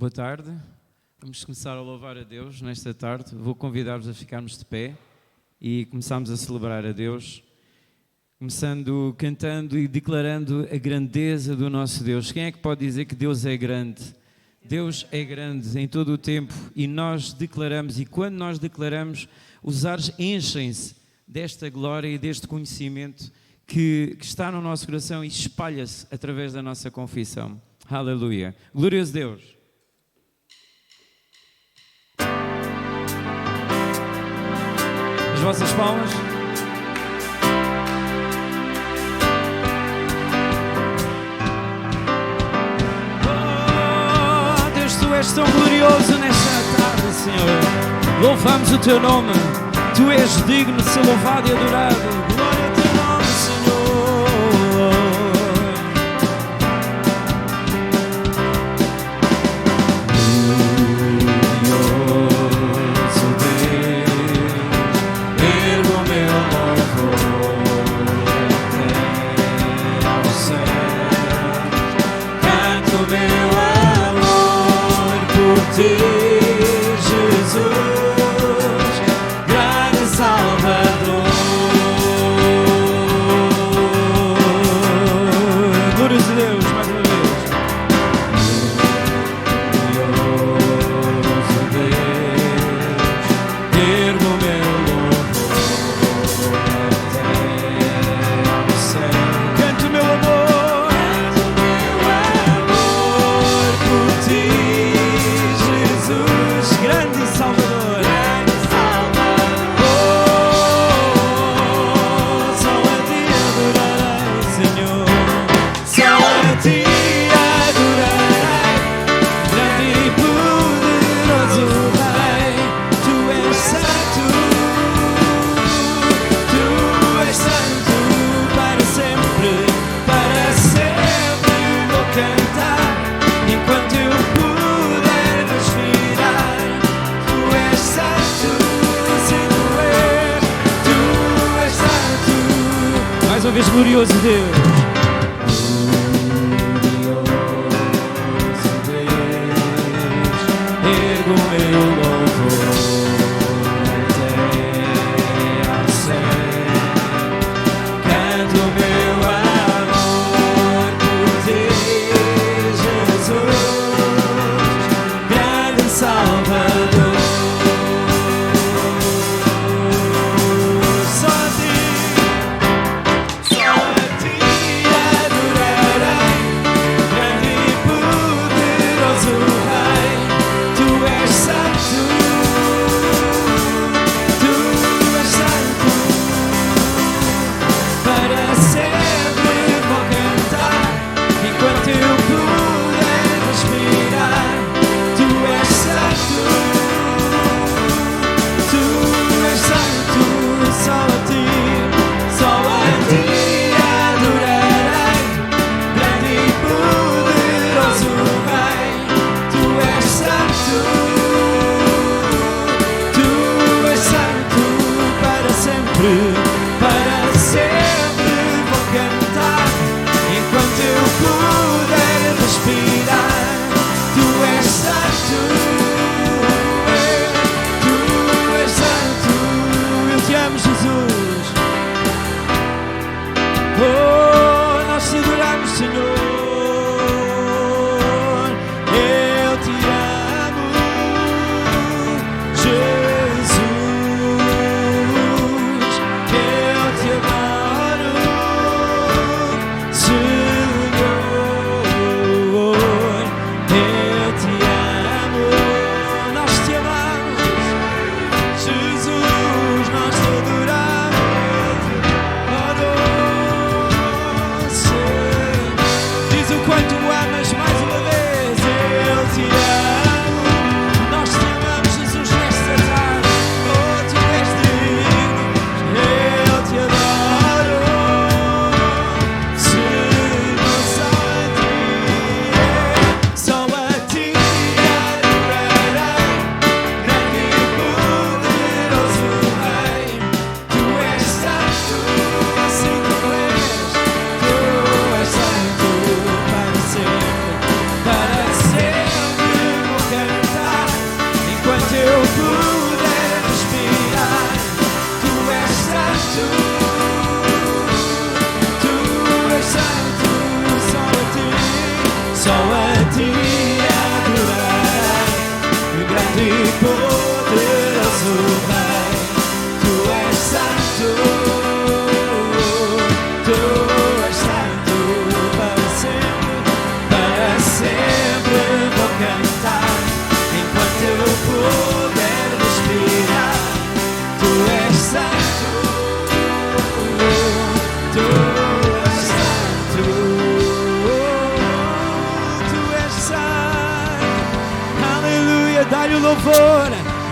Boa tarde, vamos começar a louvar a Deus nesta tarde. Vou convidar-vos a ficarmos de pé e começarmos a celebrar a Deus, começando cantando e declarando a grandeza do nosso Deus. Quem é que pode dizer que Deus é grande? Deus é grande em todo o tempo e nós declaramos, e quando nós declaramos, os ares enchem-se desta glória e deste conhecimento que está no nosso coração e espalha-se através da nossa confissão. Aleluia. Glorioso Deus. As vossas palmas. Oh, Deus, Tu és tão glorioso nesta tarde, Senhor. Louvamos o Teu nome. Tu és digno de ser louvado e adorado. Glória ao Teu nome, Senhor. Glorioso Deus.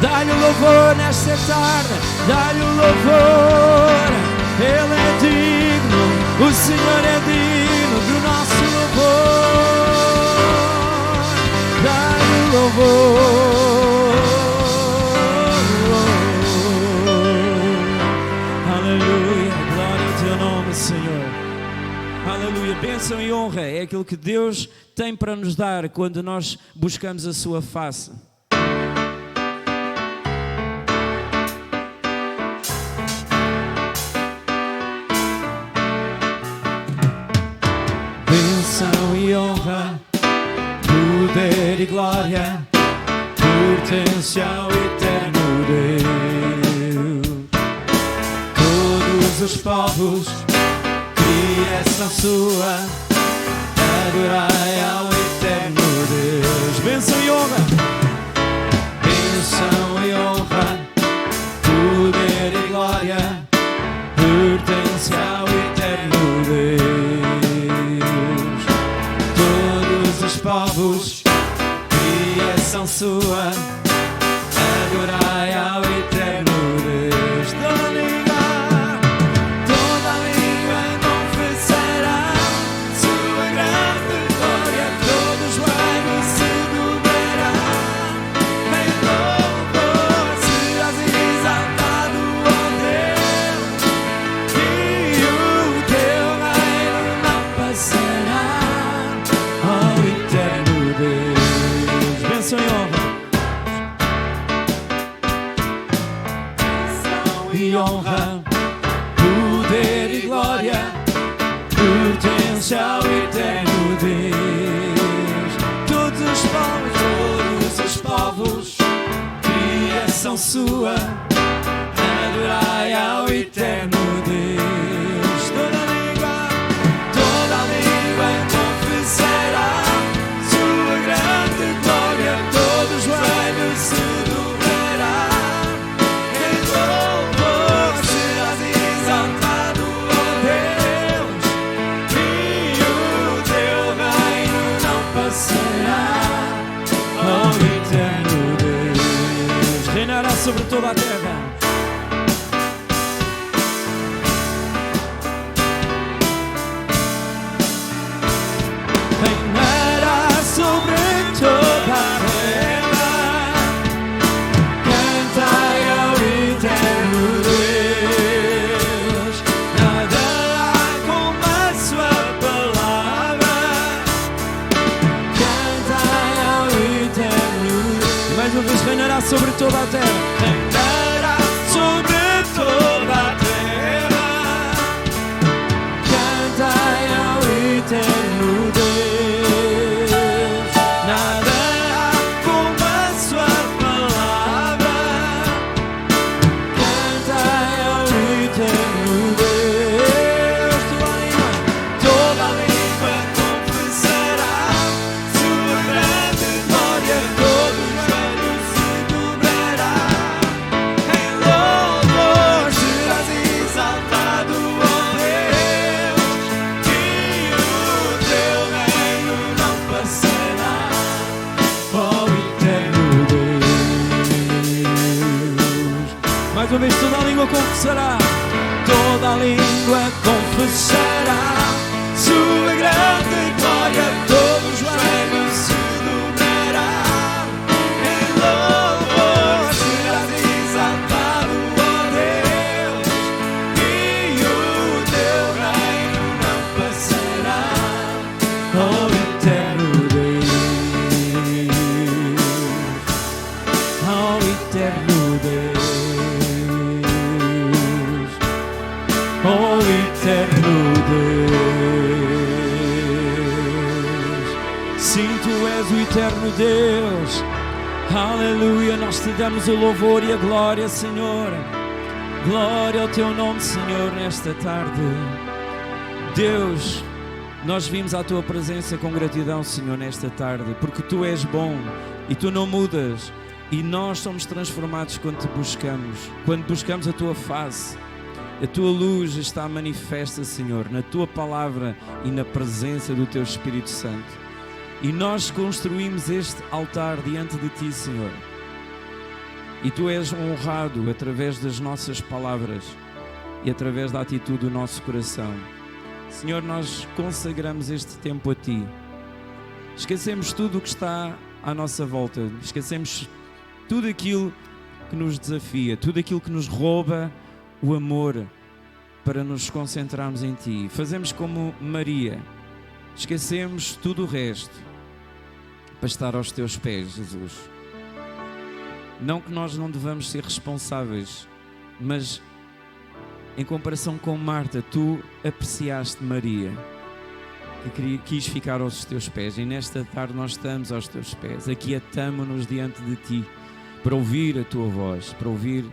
dá-lhe o louvor nesta tarde, dá-lhe o louvor. Ele é digno, o Senhor é digno do nosso louvor. Dá-lhe o louvor. Aleluia, glória ao teu nome, Senhor. Aleluia, bênção e honra é aquilo que Deus tem para nos dar quando nós buscamos a sua face. Bênção e honra, poder e glória, pertence ao eterno Deus. Todos os povos, criação sua, adorai ao eterno Deus. Bênção e honra, bênção e honra, poder e glória, pertence ao eterno Deus. Todos os povos, criação sua, adorai ao eterno Deus. Toda língua confessará sua grande glória, todos os joelhos se dobrarão. Em louvor serás exaltado, ó Deus, e o teu reino não passará, ó eterno Deus. Bênção e honra, e honra, poder e glória, pertence ao eterno Deus. Todos os povos, criação sua, adorai ao eterno Deus. Toda língua confessará sua grande glória, todos os joelhos se dobrarão. Em louvor serás exaltado, ó Deus, e o teu reino não passará, ó eterno Deus. Reinará sobre toda a terra. Reinará sobre toda a terra. Cantai ao eterno Deus. Nada há como a sua palavra. Cantai ao eterno Deus. E mais uma vez, reinará sobre toda a terra. Reinará sobre toda a terra. Cantai ao eterno Deus. Nada há como a sua palavra. Cantai ao eterno Deus. Toda língua confessará sua grande glória, todos os joelhos se dobrarão. Em louvor serás exaltado, ó Deus, e o teu reino não passará, ó eterno Deus. Mais uma vez, toda a língua confessará, toda a língua confessará sua grande glória, todos os joelhos se dobrarão. Em louvor serás exaltado, ó Deus, e o teu reino não passará, ó eterno Deus, ó eterno Deus, ó eterno Deus. Sim, tu és o eterno Deus. Aleluia, nós te damos o louvor e a glória, Senhor. Glória ao teu nome, Senhor, nesta tarde. Deus, nós vimos à tua presença com gratidão, Senhor, nesta tarde, porque tu és bom e tu não mudas, e nós somos transformados quando te buscamos, quando buscamos a tua face. A tua luz está manifesta, Senhor, na tua palavra e na presença do teu Espírito Santo. E nós construímos este altar diante de ti, Senhor, E Tu és honrado através das nossas palavras e através da atitude do nosso coração. Senhor, nós consagramos este tempo a Ti. Esquecemos tudo o que está à nossa volta. Esquecemos tudo aquilo que nos desafia, tudo aquilo que nos rouba o amor para nos concentrarmos em Ti. Fazemos como Maria. Esquecemos tudo o resto para estar aos Teus pés, Jesus. Não que nós não devamos ser responsáveis, mas em comparação com Marta, Tu apreciaste Maria, que quis ficar aos Teus pés. E nesta tarde nós estamos aos Teus pés, aquietamo-nos diante de Ti, para ouvir a Tua voz, para ouvir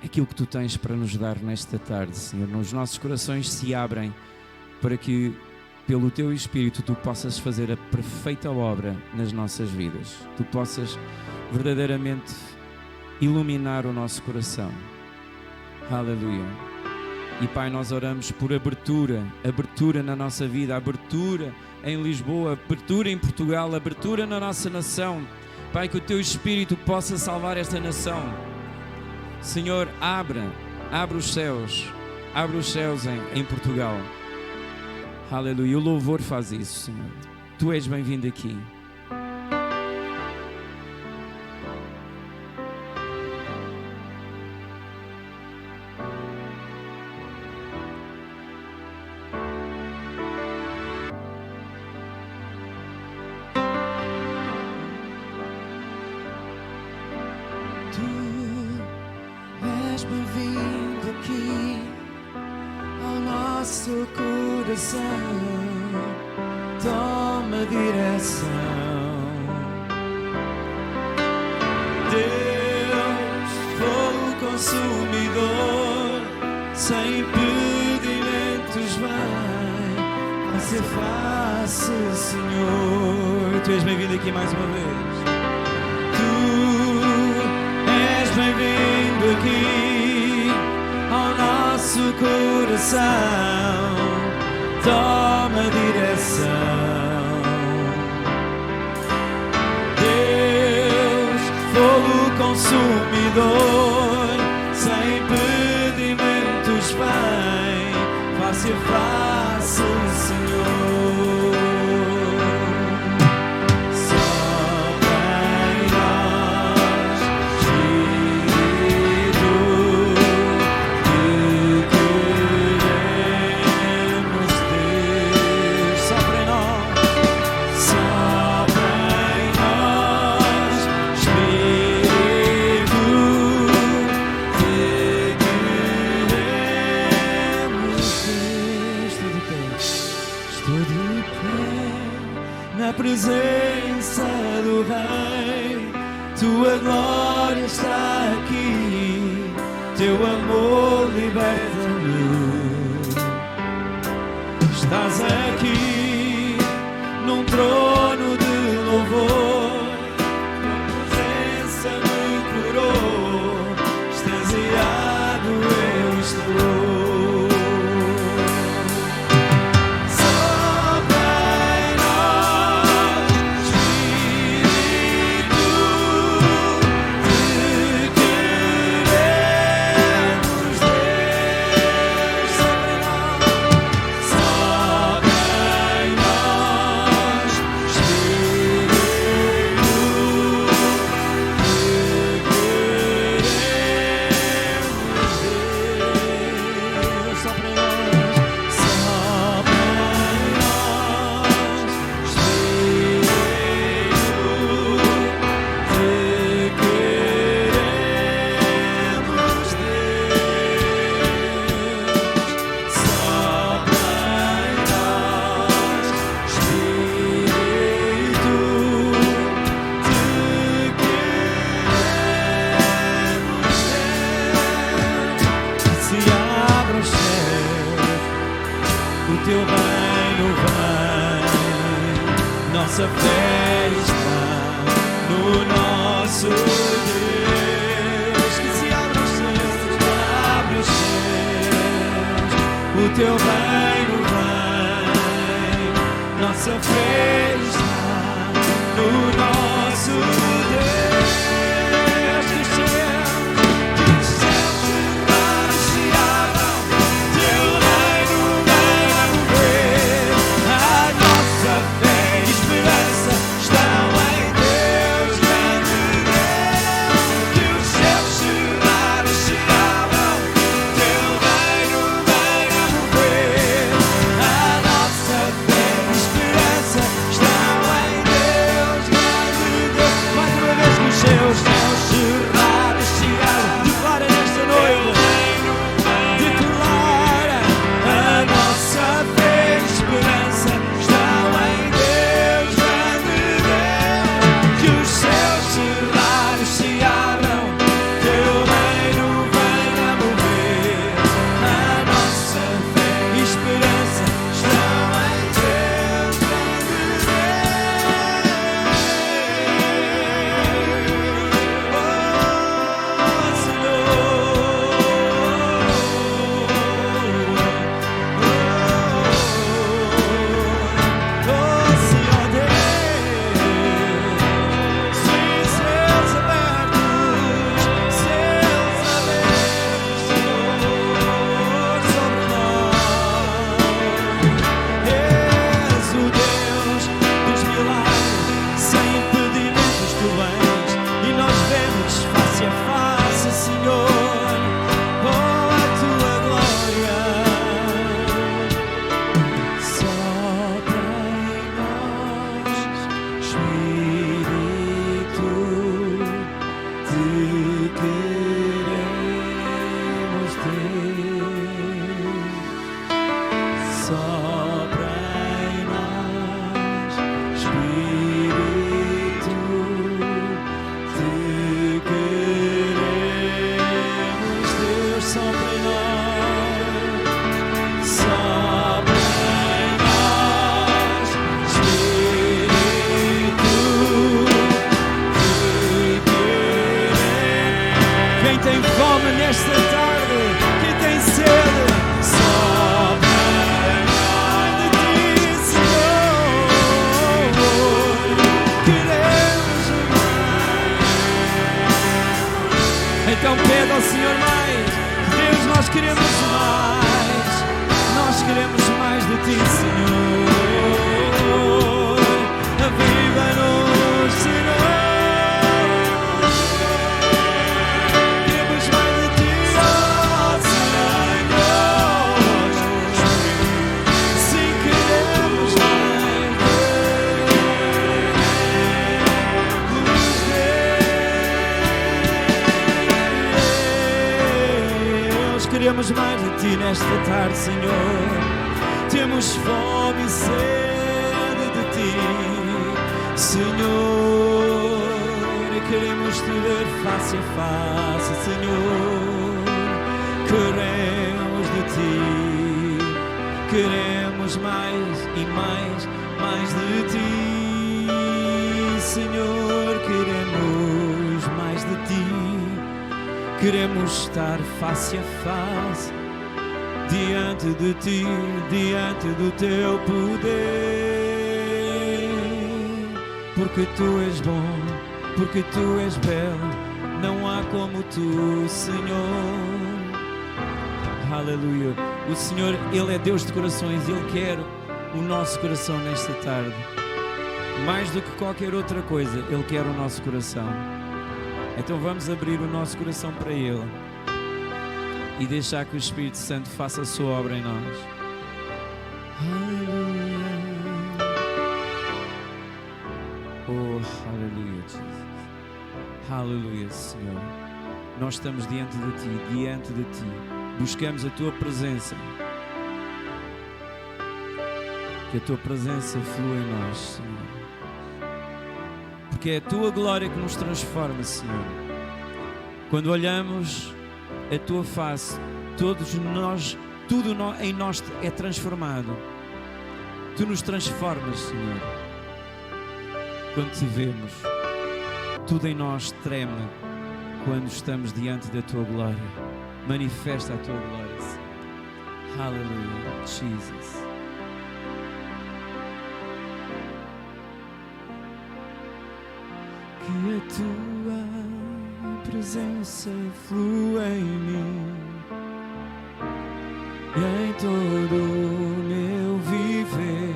aquilo que Tu tens para nos dar nesta tarde, Senhor. Os nossos corações se abrem para que, pelo Teu Espírito, Tu possas fazer a perfeita obra nas nossas vidas. Tu possas verdadeiramente iluminar o nosso coração. Aleluia. E Pai, nós oramos por abertura na nossa vida, abertura em Lisboa, abertura em Portugal, abertura na nossa nação. Pai, que o Teu Espírito possa salvar esta nação. Senhor, abre os céus em Portugal. Aleluia. O louvor faz isso, Senhor. Tu és bem-vindo aqui. Bem-vindo aqui ao nosso coração. Toma direção, Deus, fogo consumidor, sem impedimentos vai ser fácil, Senhor. Tu és bem-vindo aqui mais uma vez. Tu és bem-vindo aqui ao nosso coração. Toma direção, Deus, fogo consumidor, sem impedimentos vem, fácil, fácil, Senhor. Presença do Rei, Tua glória está aqui, Teu amor liberta-me. Estás aqui num trono de louvor, Tua presença me curou, extasiado eu estou. Nossa fé está no nosso Deus. Que se abra os céus, o Teu reino vem. Nossa fé está no nosso Deus. E nesta tarde, Senhor, temos fome e sede de Ti, Senhor. Queremos Te ver face a face, Senhor. Queremos de Ti, queremos mais e mais de Ti, Senhor. Queremos mais de Ti, queremos estar face a face diante de Ti, diante do Teu poder, porque Tu és bom, porque Tu és belo, não há como Tu, Senhor. Aleluia. O Senhor, Ele é Deus de corações, Ele quer o nosso coração nesta tarde. Mais do que qualquer outra coisa, Ele quer o nosso coração. Então vamos abrir o nosso coração para Ele e deixar que o Espírito Santo faça a sua obra em nós. Aleluia. Oh, aleluia, Jesus. Aleluia, Senhor. Nós estamos diante de Ti, diante de Ti. Buscamos a Tua presença. Que a Tua presença flua em nós, Senhor. Porque é a Tua glória que nos transforma, Senhor. Quando olhamos a Tua face, todos nós, tudo em nós é transformado. Tu nos transformas, Senhor. Quando Te vemos, tudo em nós treme quando estamos diante da Tua glória. Manifesta a Tua glória, Senhor. Aleluia, Jesus. Que a Tua presença flua em mim e em todo o meu viver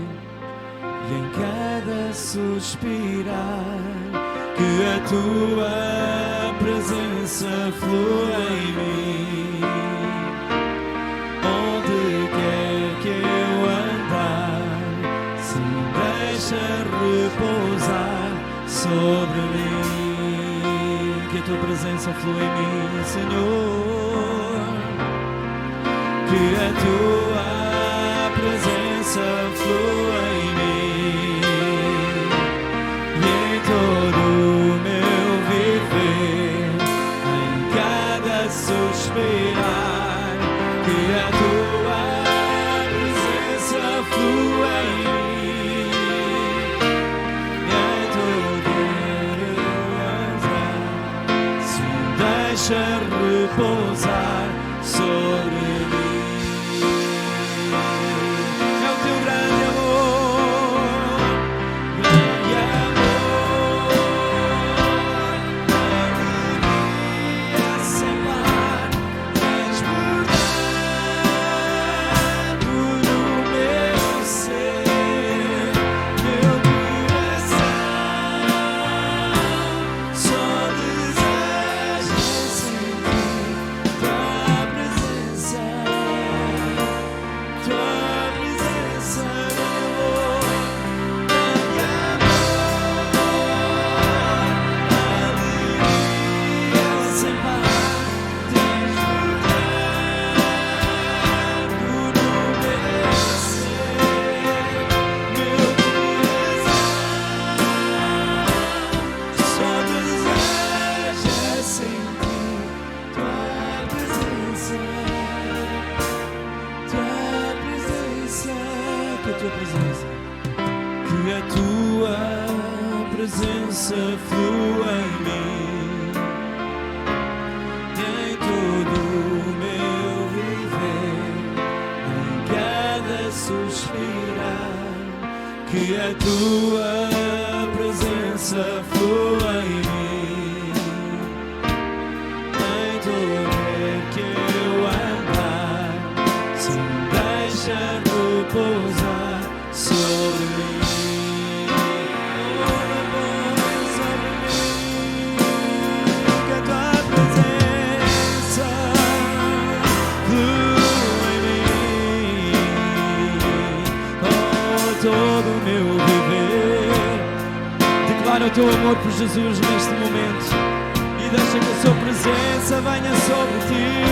e em cada suspirar. Que a Tua presença flua em mim, onde quer que eu andar, se deixa repousar sobre mim. Que a Tua presença flua em mim, Senhor. Que a Tua presença flua em mim e em todo o meu viver, em cada suspirar. Que a Tua presença flua em mim e em todo o meu andar, se deixa repousar sobre mim. Flua em mim e em todo o meu viver, em cada suspirar. Que a Tua presença flua em mim, em todo que eu andar, se deixa repousar sobre mim. Todo o meu viver, declara o Teu amor por Jesus neste momento e deixa que a Sua presença venha sobre Ti.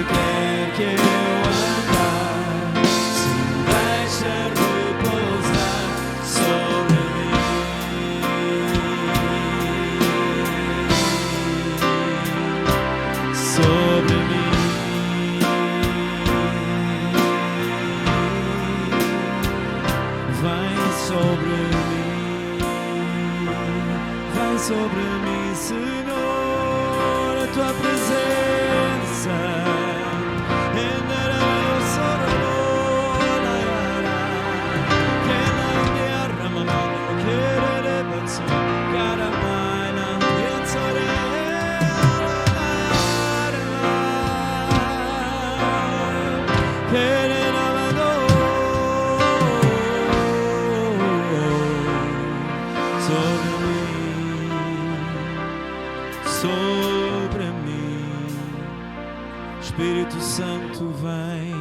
quer que eu andar, se me deixa repousar sobre mim, sobre mim. Vem sobre mim, Senhor, a tua presença. Sobre mim, Espírito Santo vem,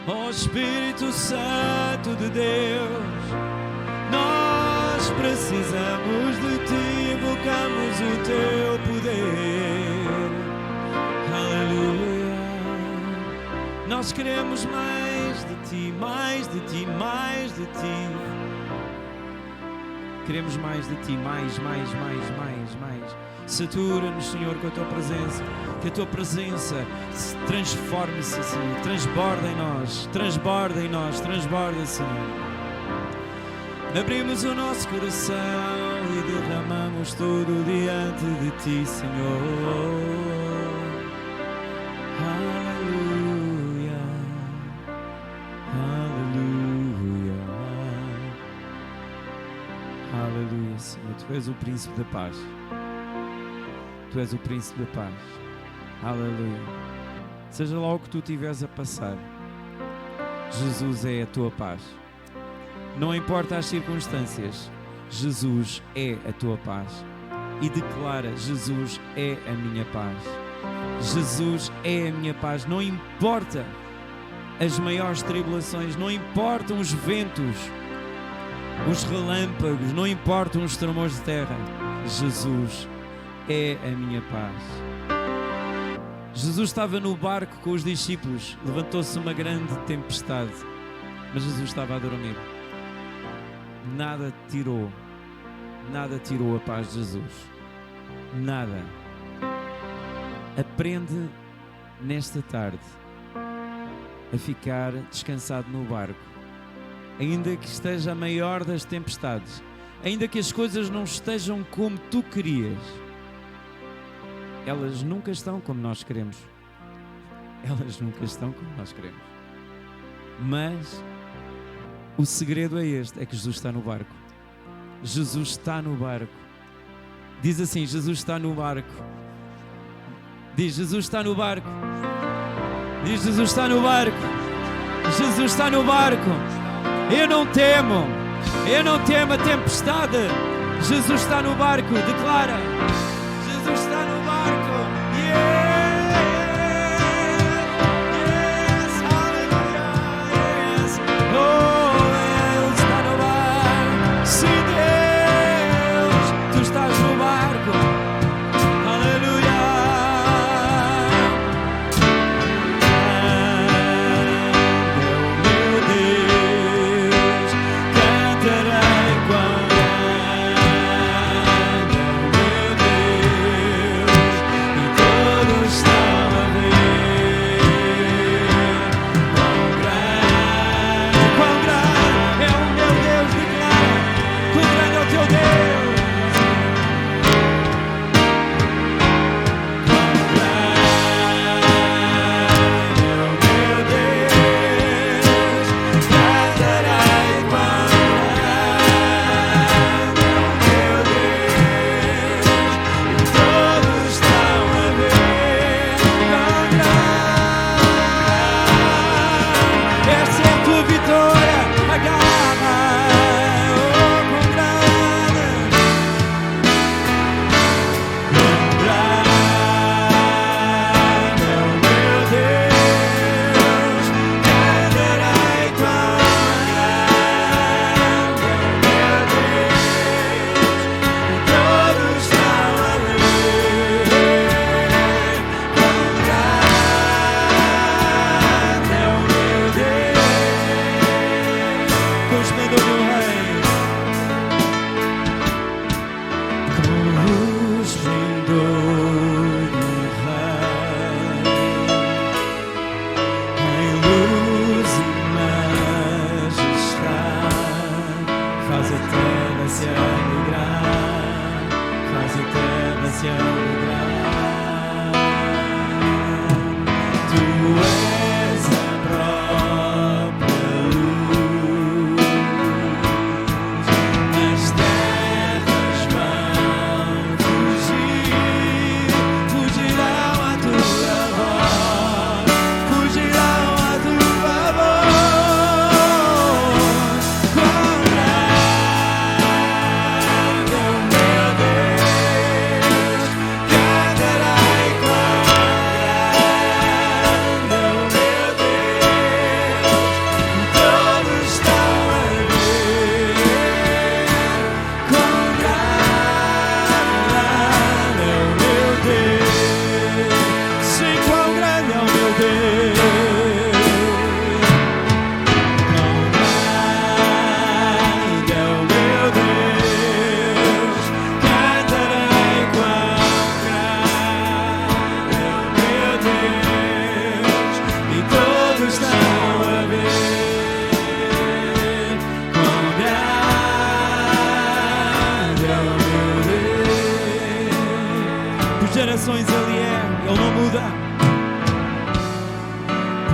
ó Espírito Santo de Deus, nós precisamos de ti, invocamos o teu poder, aleluia. Nós queremos mais de ti, mais de ti, mais de ti. Queremos mais de ti, mais. Satura-nos, Senhor, com a tua presença. Que a tua presença se transforme-se, Senhor. Transborda em nós, Senhor. Abrimos o nosso coração e derramamos tudo diante de ti, Senhor. Aleluia, aleluia, aleluia, Senhor. Tu és o príncipe da paz. Tu és o príncipe da paz. Aleluia. Seja lá o que tu estiveres a passar, Jesus é a tua paz. Não importa as circunstâncias, Jesus é a tua paz. E declara: Jesus é a minha paz. Jesus é a minha paz. Não importa as maiores tribulações, não importam os ventos, os relâmpagos, não importam os tremores de terra. Jesus é a minha paz. Jesus estava no barco com os discípulos, levantou-se uma grande tempestade, mas Jesus estava a dormir. Nada tirou a paz de Jesus. Nada. Aprende nesta tarde a ficar descansado no barco, ainda que esteja a maior das tempestades, ainda que as coisas não estejam como tu querias. Elas nunca estão como nós queremos. Mas o segredo é este, é que Jesus está no barco. Jesus está no barco. Diz assim: Jesus está no barco. Diz: Jesus está no barco. Diz: Jesus está no barco. Jesus está no barco. Eu não temo a tempestade. Jesus está no barco. Declara: Jesus está no barco. Yes, aleluia, yes. Oh, Ele está no barco. Sim, Deus, tu estás no barco. Aleluia. Meu Deus, cantarei quando meu Deus.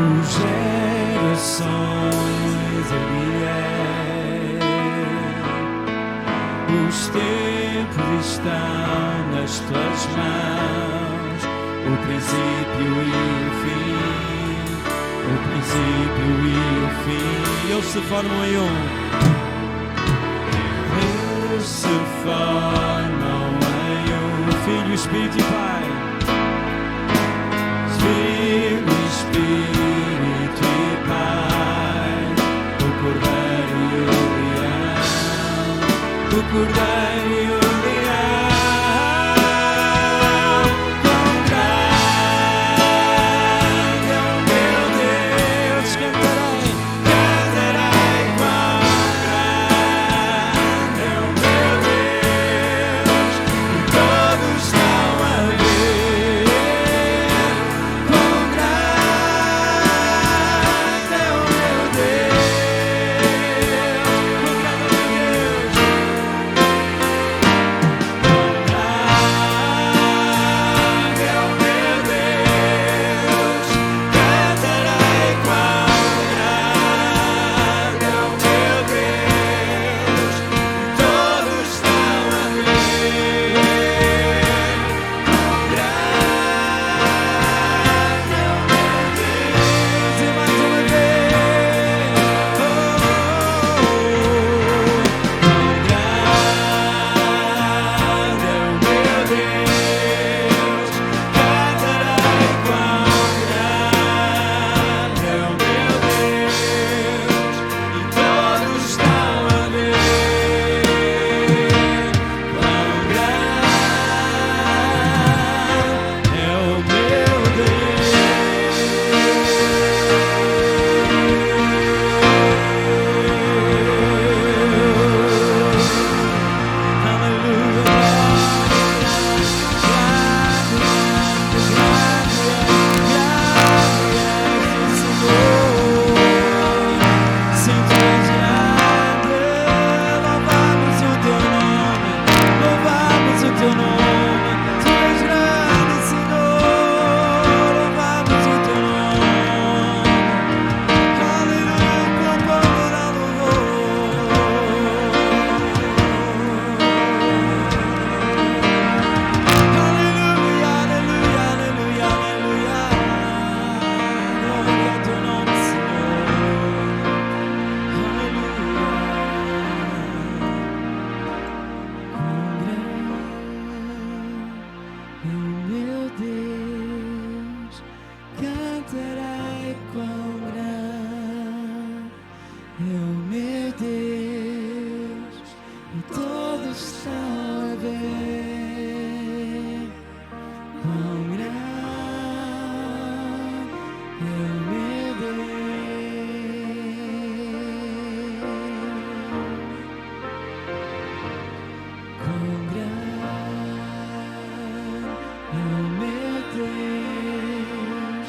por gerações Ele é. Os tempos estão nas tuas mãos, o princípio e o fim, o princípio e o fim. Eles se formam em um. Eles se formam em um. Filho, Espírito e Pai. Filho, Espírito e Pai. O Cordeiro e o Leão. O Cordeiro e o Leão. Quão grande é o meu Deus. Cantarei, cantarei. Quão grande é o meu Deus. E todos estão a ver. Quão grande é o meu Deus. Quão grande é o meu Deus.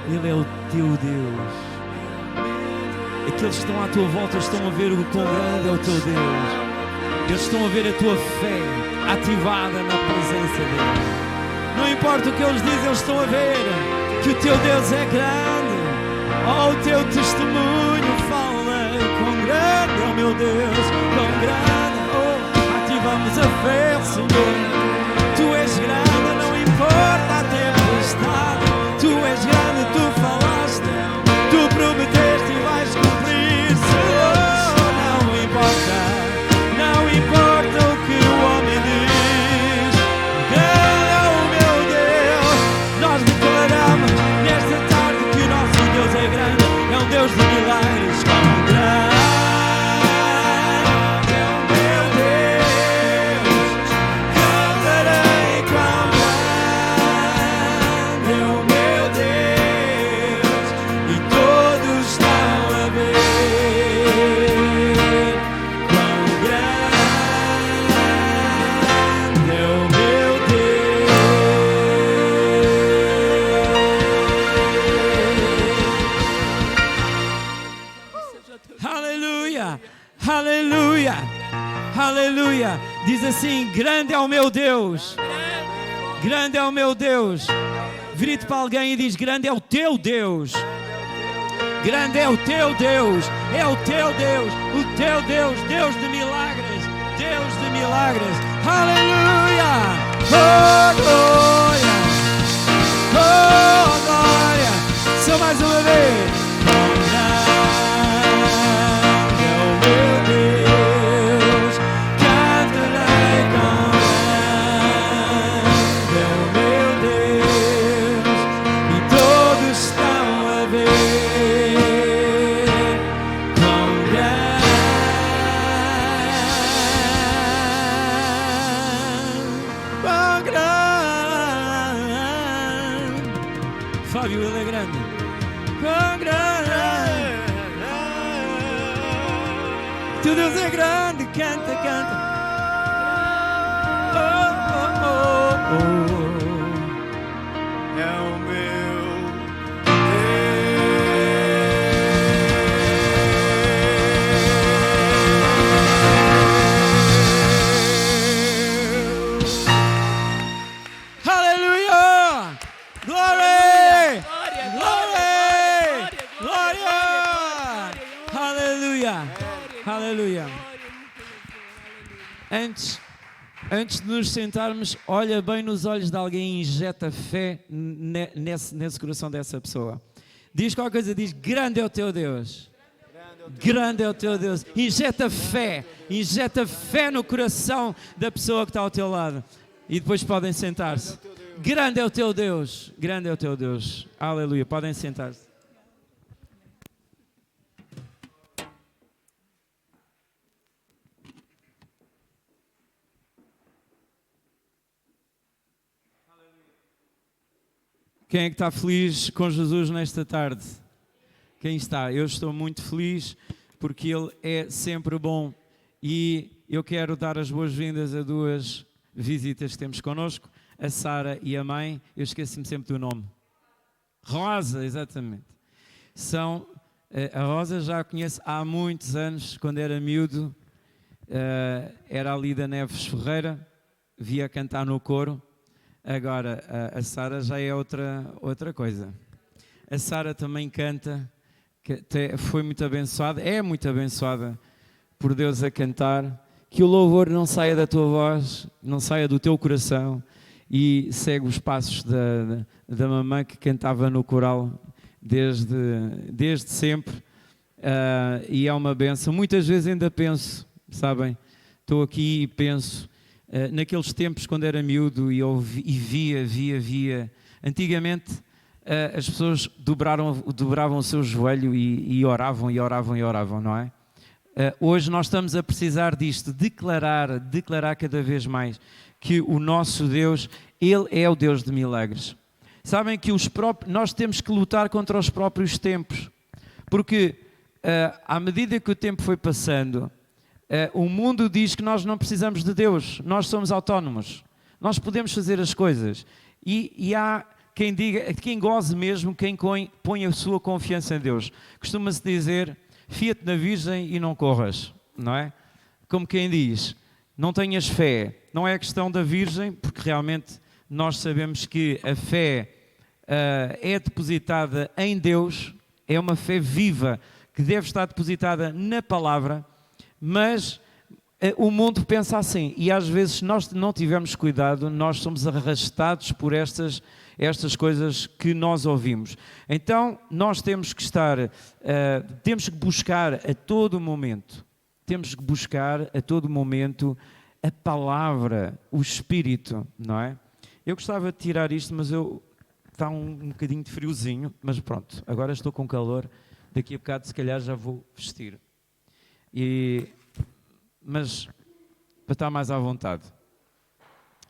Ele é o teu Deus. Aqueles que estão à tua volta estão a ver o quão grande é o teu Deus. Eles estão a ver a tua fé ativada na presença dele. Não importa o que eles dizem, eles estão a ver que o teu Deus é grande. Oh, o teu testemunho fala. Quão grande é o meu Deus, quão grande. Oh, ativamos a fé, Senhor. Tu és grande, não importa a tempestade. Tu és grande, tu falaste, tu prometeste e vais cumprir, Senhor. Não importa, não importa o que o homem diz. Grande é o meu Deus. Nós declaramos nesta tarde que o nosso Deus é grande. É um Deus de milagres. Quão grande é o meu Deus. Cantarei quão grande é o meu Deus. E todos estão a ver quão grande é o meu Deus. Aleluia, aleluia, aleluia. Diz assim: grande é o meu Deus. Grande é o meu Deus. Virite para alguém e diz: grande é o teu Deus. Grande é o teu Deus. É o teu Deus. O teu Deus. Deus de milagres. Deus de milagres. Aleluia. Oh, glória. Oh, glória. Só mais uma vez. Fábio, ele é grande. Quão grande. Teu Deus é grande. Canta, canta. Oh, oh, oh, oh. É o meu Deus. Aleluia. Glória. Aleluia. Antes de nos sentarmos, olha bem nos olhos de alguém e injeta fé nesse coração dessa pessoa. Diz qualquer coisa, diz: grande é o teu Deus. Grande é o teu Deus. Injeta fé no coração da pessoa que está ao teu lado. E depois podem sentar-se. Grande é o teu Deus. Grande é o teu Deus. Aleluia. Podem sentar-se. Quem é que está feliz com Jesus nesta tarde? Quem está? Eu estou muito feliz porque Ele é sempre bom e eu quero dar as boas-vindas a duas visitas que temos connosco, a Sara e a mãe. Eu esqueço-me sempre do nome. Rosa, exatamente. A Rosa já a conheço há muitos anos, quando era miúdo, era ali da Neves Ferreira, via cantar no coro. Agora, a Sara já é outra coisa. A Sara também canta, foi muito abençoada, é muito abençoada por Deus a cantar. Que o louvor não saia da tua voz, não saia do teu coração e segue os passos da mamãe que cantava no coral desde sempre. E é uma bênção. Muitas vezes ainda penso, sabem, estou aqui e penso, naqueles tempos quando era miúdo e via. Antigamente as pessoas dobravam o seu joelho e oravam, não é? Hoje nós estamos a precisar disto, declarar cada vez mais que o nosso Deus, Ele é o Deus de milagres. Sabem que nós temos que lutar contra os próprios tempos, porque à medida que o tempo foi passando, o mundo diz que nós não precisamos de Deus, nós somos autónomos, nós podemos fazer as coisas. E há quem diga, quem goze mesmo, quem põe a sua confiança em Deus. Costuma-se dizer: fia-te na Virgem e não corras, não é? Como quem diz, não tenhas fé. Não é a questão da Virgem, porque realmente nós sabemos que a fé é depositada em Deus, é uma fé viva que deve estar depositada na palavra. Mas o mundo pensa assim, e às vezes se nós não tivermos cuidado, nós somos arrastados por estas coisas que nós ouvimos. Então nós temos que buscar a todo momento, a palavra, o Espírito, não é? Eu gostava de tirar isto, mas está um bocadinho de friozinho, mas pronto, agora estou com calor, daqui a bocado se calhar já vou vestir. Mas para estar mais à vontade,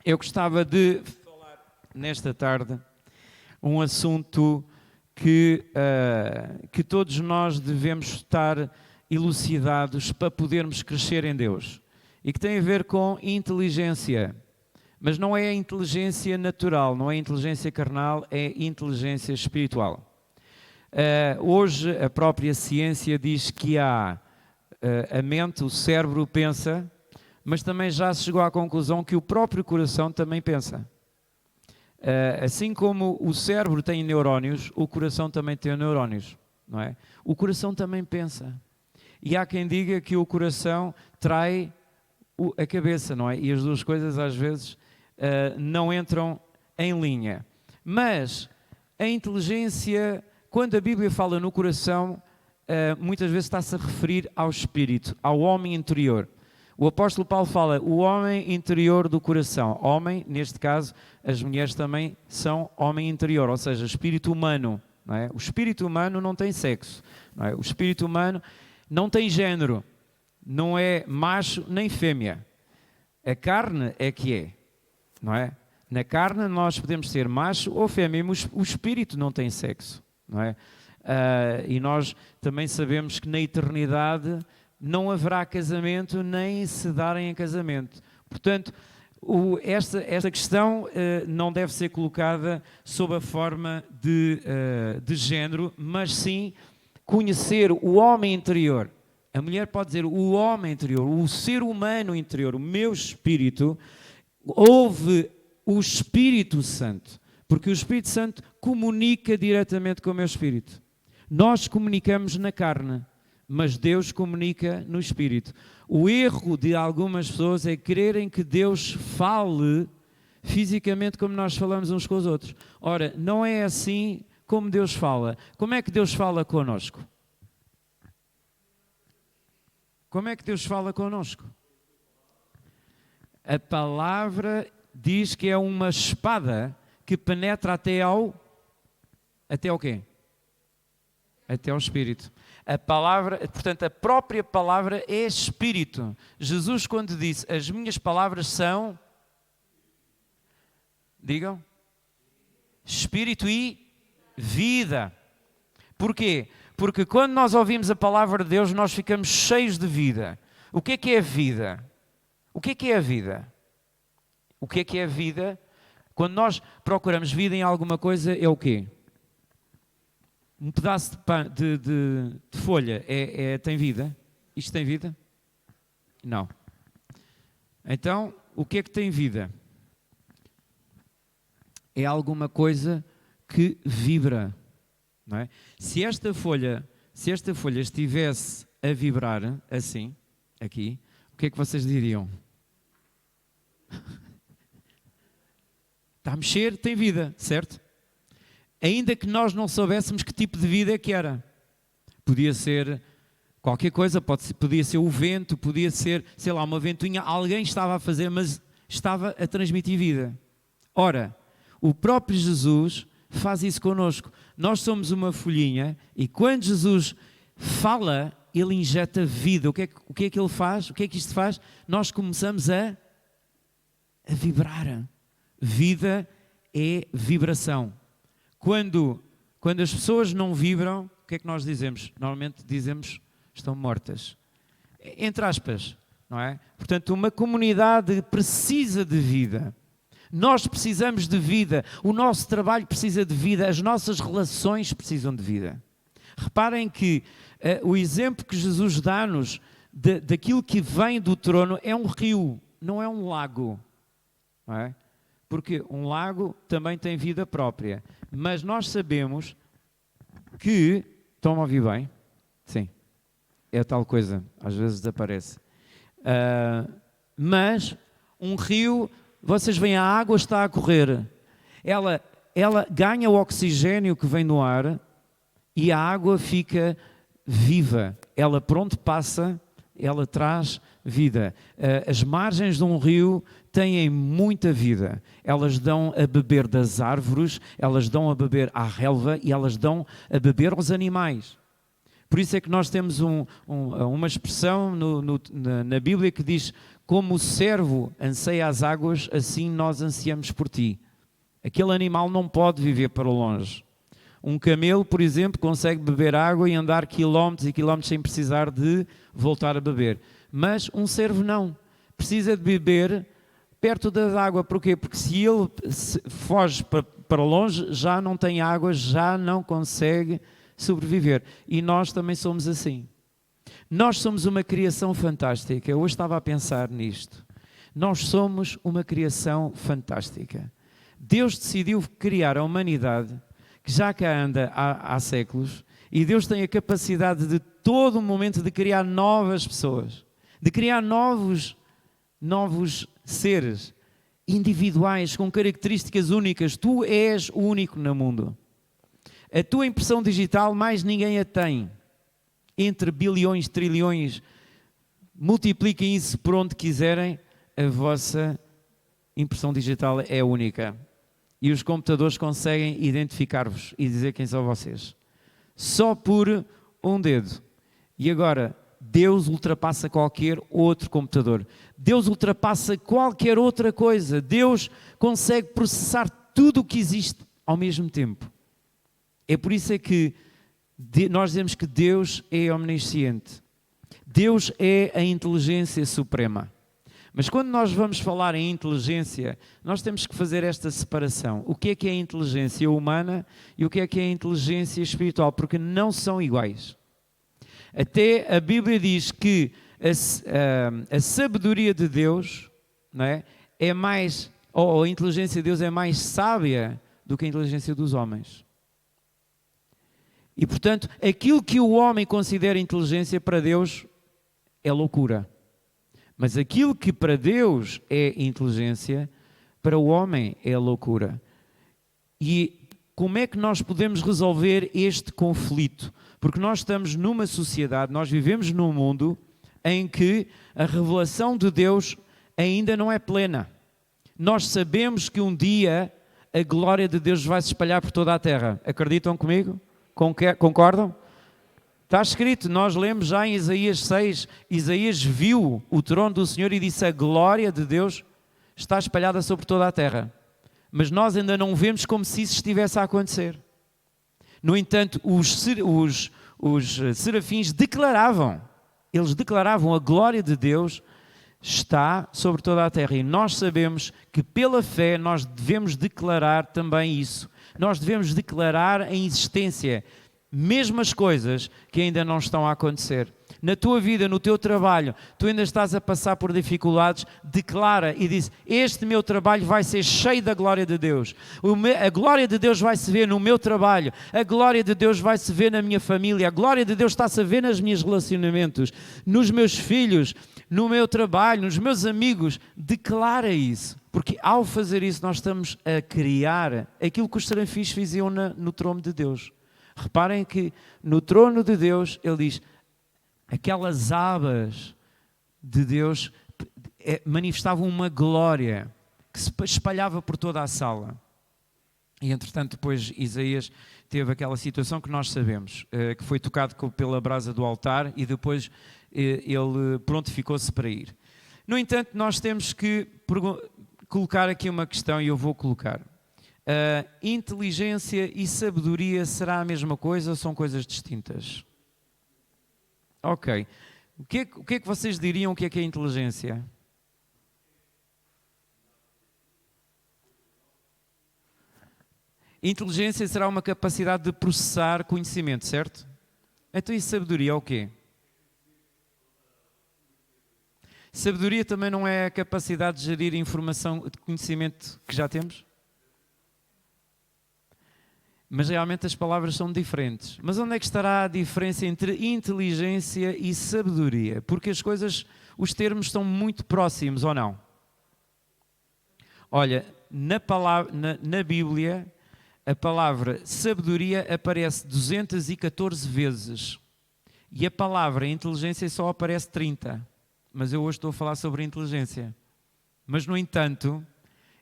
eu gostava de falar nesta tarde um assunto que todos nós devemos estar elucidados para podermos crescer em Deus e que tem a ver com inteligência, mas não é a inteligência natural, não é a inteligência carnal, é a inteligência espiritual. Hoje a própria ciência diz que há a mente, o cérebro pensa, mas também já se chegou à conclusão que o próprio coração também pensa. Assim como o cérebro tem neurónios, o coração também tem neurónios, não é? O coração também pensa. E há quem diga que o coração trai a cabeça, não é? E as duas coisas às vezes não entram em linha. Mas a inteligência, quando a Bíblia fala no coração, muitas vezes está-se a referir ao espírito, ao homem interior. O apóstolo Paulo fala o homem interior do coração. Homem, neste caso, as mulheres também são homem interior, ou seja, espírito humano. Não é? O espírito humano não tem sexo. Não é? O espírito humano não tem género. Não é macho nem fêmea. A carne é que é. Não é? Na carne nós podemos ser macho ou fêmea, mas o espírito não tem sexo. Não é? E nós também sabemos que na eternidade não haverá casamento, nem se darem em casamento. Portanto, esta questão não deve ser colocada sob a forma de género, mas sim conhecer o homem interior. A mulher pode dizer o homem interior, o ser humano interior, o meu espírito, ouve o Espírito Santo, porque o Espírito Santo comunica diretamente com o meu espírito. Nós comunicamos na carne, mas Deus comunica no Espírito. O erro de algumas pessoas é quererem que Deus fale fisicamente como nós falamos uns com os outros. Ora, não é assim como Deus fala. Como é que Deus fala connosco? Como é que Deus fala connosco? A palavra diz que é uma espada que penetra até ao quê? Até ao Espírito. A palavra, portanto, a própria palavra é Espírito. Jesus, quando disse, as minhas palavras são, digam, Espírito e vida. Porquê? Porque quando nós ouvimos a palavra de Deus, nós ficamos cheios de vida. O que é a vida? O que é a vida? O que é a vida? Quando nós procuramos vida em alguma coisa, é o quê? Um pedaço de folha tem vida? Isto tem vida? Não. Então, o que é que tem vida? É alguma coisa que vibra, não é? Se esta folha estivesse a vibrar assim, aqui, o que é que vocês diriam? Está a mexer, tem vida, certo? Ainda que nós não soubéssemos que tipo de vida é que era. Podia ser qualquer coisa, podia ser o vento, podia ser, sei lá, uma ventoinha. Alguém estava a fazer, mas estava a transmitir vida. Ora, o próprio Jesus faz isso connosco. Nós somos uma folhinha e quando Jesus fala, ele injeta vida. O que é que ele faz? O que é que isto faz? Nós começamos a vibrar. Vida é vibração. Quando as pessoas não vibram, o que é que nós dizemos? Normalmente dizemos, estão mortas. Entre aspas, não é? Portanto, uma comunidade precisa de vida. Nós precisamos de vida. O nosso trabalho precisa de vida. As nossas relações precisam de vida. Reparem que o exemplo que Jesus dá-nos daquilo que vem do trono é um rio, não é um lago. Não é? Porque um lago também tem vida própria. Mas nós sabemos que... Estão a ouvir bem? Sim. É tal coisa. Às vezes desaparece. Mas um rio, vocês veem, a água está a correr. Ela ganha o oxigênio que vem no ar e a água fica viva. Ela, por onde passa, ela traz vida. As margens de um rio têm muita vida. Elas dão a beber das árvores, elas dão a beber à relva e elas dão a beber aos animais. Por isso é que nós temos uma expressão na Bíblia que diz: como o servo anseia as águas, assim nós ansiamos por ti. Aquele animal não pode viver para longe. Um camelo, por exemplo, consegue beber água e andar quilómetros e quilómetros sem precisar de voltar a beber. Mas um servo não. Precisa de beber perto da água. Porquê? Porque se ele foge para longe, já não tem água, já não consegue sobreviver. E nós também somos assim. Nós somos uma criação fantástica. Eu hoje estava a pensar nisto. Nós somos uma criação fantástica. Deus decidiu criar a humanidade, que já cá anda há séculos, e Deus tem a capacidade de todo momento de criar novas pessoas, de criar novos seres individuais com características únicas. Tu és o único no mundo. A tua impressão digital mais ninguém a tem. Entre bilhões, trilhões, multipliquem isso por onde quiserem, a vossa impressão digital é única. E os computadores conseguem identificar-vos e dizer quem são vocês. Só por um dedo. E agora, Deus ultrapassa qualquer outro computador. Deus ultrapassa qualquer outra coisa. Deus consegue processar tudo o que existe ao mesmo tempo. É por isso é que nós dizemos que Deus é omnisciente. Deus é a inteligência suprema. Mas quando nós vamos falar em inteligência, nós temos que fazer esta separação. O que é a inteligência humana e o que é a inteligência espiritual? Porque não são iguais. Até a Bíblia diz que a sabedoria de Deus, não é mais, ou a inteligência de Deus é mais sábia do que a inteligência dos homens. E, portanto, aquilo que o homem considera inteligência, para Deus é loucura. Mas aquilo que para Deus é inteligência, para o homem é loucura. E como é que nós podemos resolver este conflito? Porque nós estamos numa sociedade, nós vivemos num mundo em que a revelação de Deus ainda não é plena. Nós sabemos que um dia a glória de Deus vai se espalhar por toda a terra. Acreditam comigo? Concordam? Está escrito, nós lemos já em Isaías 6, Isaías viu o trono do Senhor e disse: a glória de Deus está espalhada sobre toda a terra. Mas nós ainda não vemos como se isso estivesse a acontecer. No entanto, os serafins declaravam, eles declaravam: a glória de Deus está sobre toda a terra. E nós sabemos que pela fé nós devemos declarar também isso. Nós devemos declarar em existência mesmo as coisas que ainda não estão a acontecer. Na tua vida, no teu trabalho, tu ainda estás a passar por dificuldades, declara e diz: este meu trabalho vai ser cheio da glória de Deus. A glória de Deus vai se ver no meu trabalho, a glória de Deus vai se ver na minha família, a glória de Deus está-se a ver nos meus relacionamentos, nos meus filhos, no meu trabalho, nos meus amigos. Declara isso, porque ao fazer isso nós estamos a criar aquilo que os serafins faziam no trono de Deus. Reparem que no trono de Deus, ele diz, aquelas abas de Deus manifestavam uma glória que se espalhava por toda a sala. E entretanto depois Isaías teve aquela situação que nós sabemos, que foi tocado pela brasa do altar e depois ele prontificou-se para ir. No entanto, nós temos que colocar aqui uma questão e eu vou colocar. Inteligência e sabedoria será a mesma coisa ou são coisas distintas? Ok. O que é que vocês diriam que é inteligência? Inteligência será uma capacidade de processar conhecimento, certo? Então, e sabedoria é o quê? Sabedoria também não é a capacidade de gerir informação, de conhecimento que já temos? Mas realmente as palavras são diferentes. Mas onde é que estará a diferença entre inteligência e sabedoria? Porque as coisas, os termos estão muito próximos, ou não? Olha, na Bíblia, a palavra sabedoria aparece 214 vezes. E a palavra inteligência só aparece 30. Mas eu hoje estou a falar sobre inteligência. Mas, no entanto,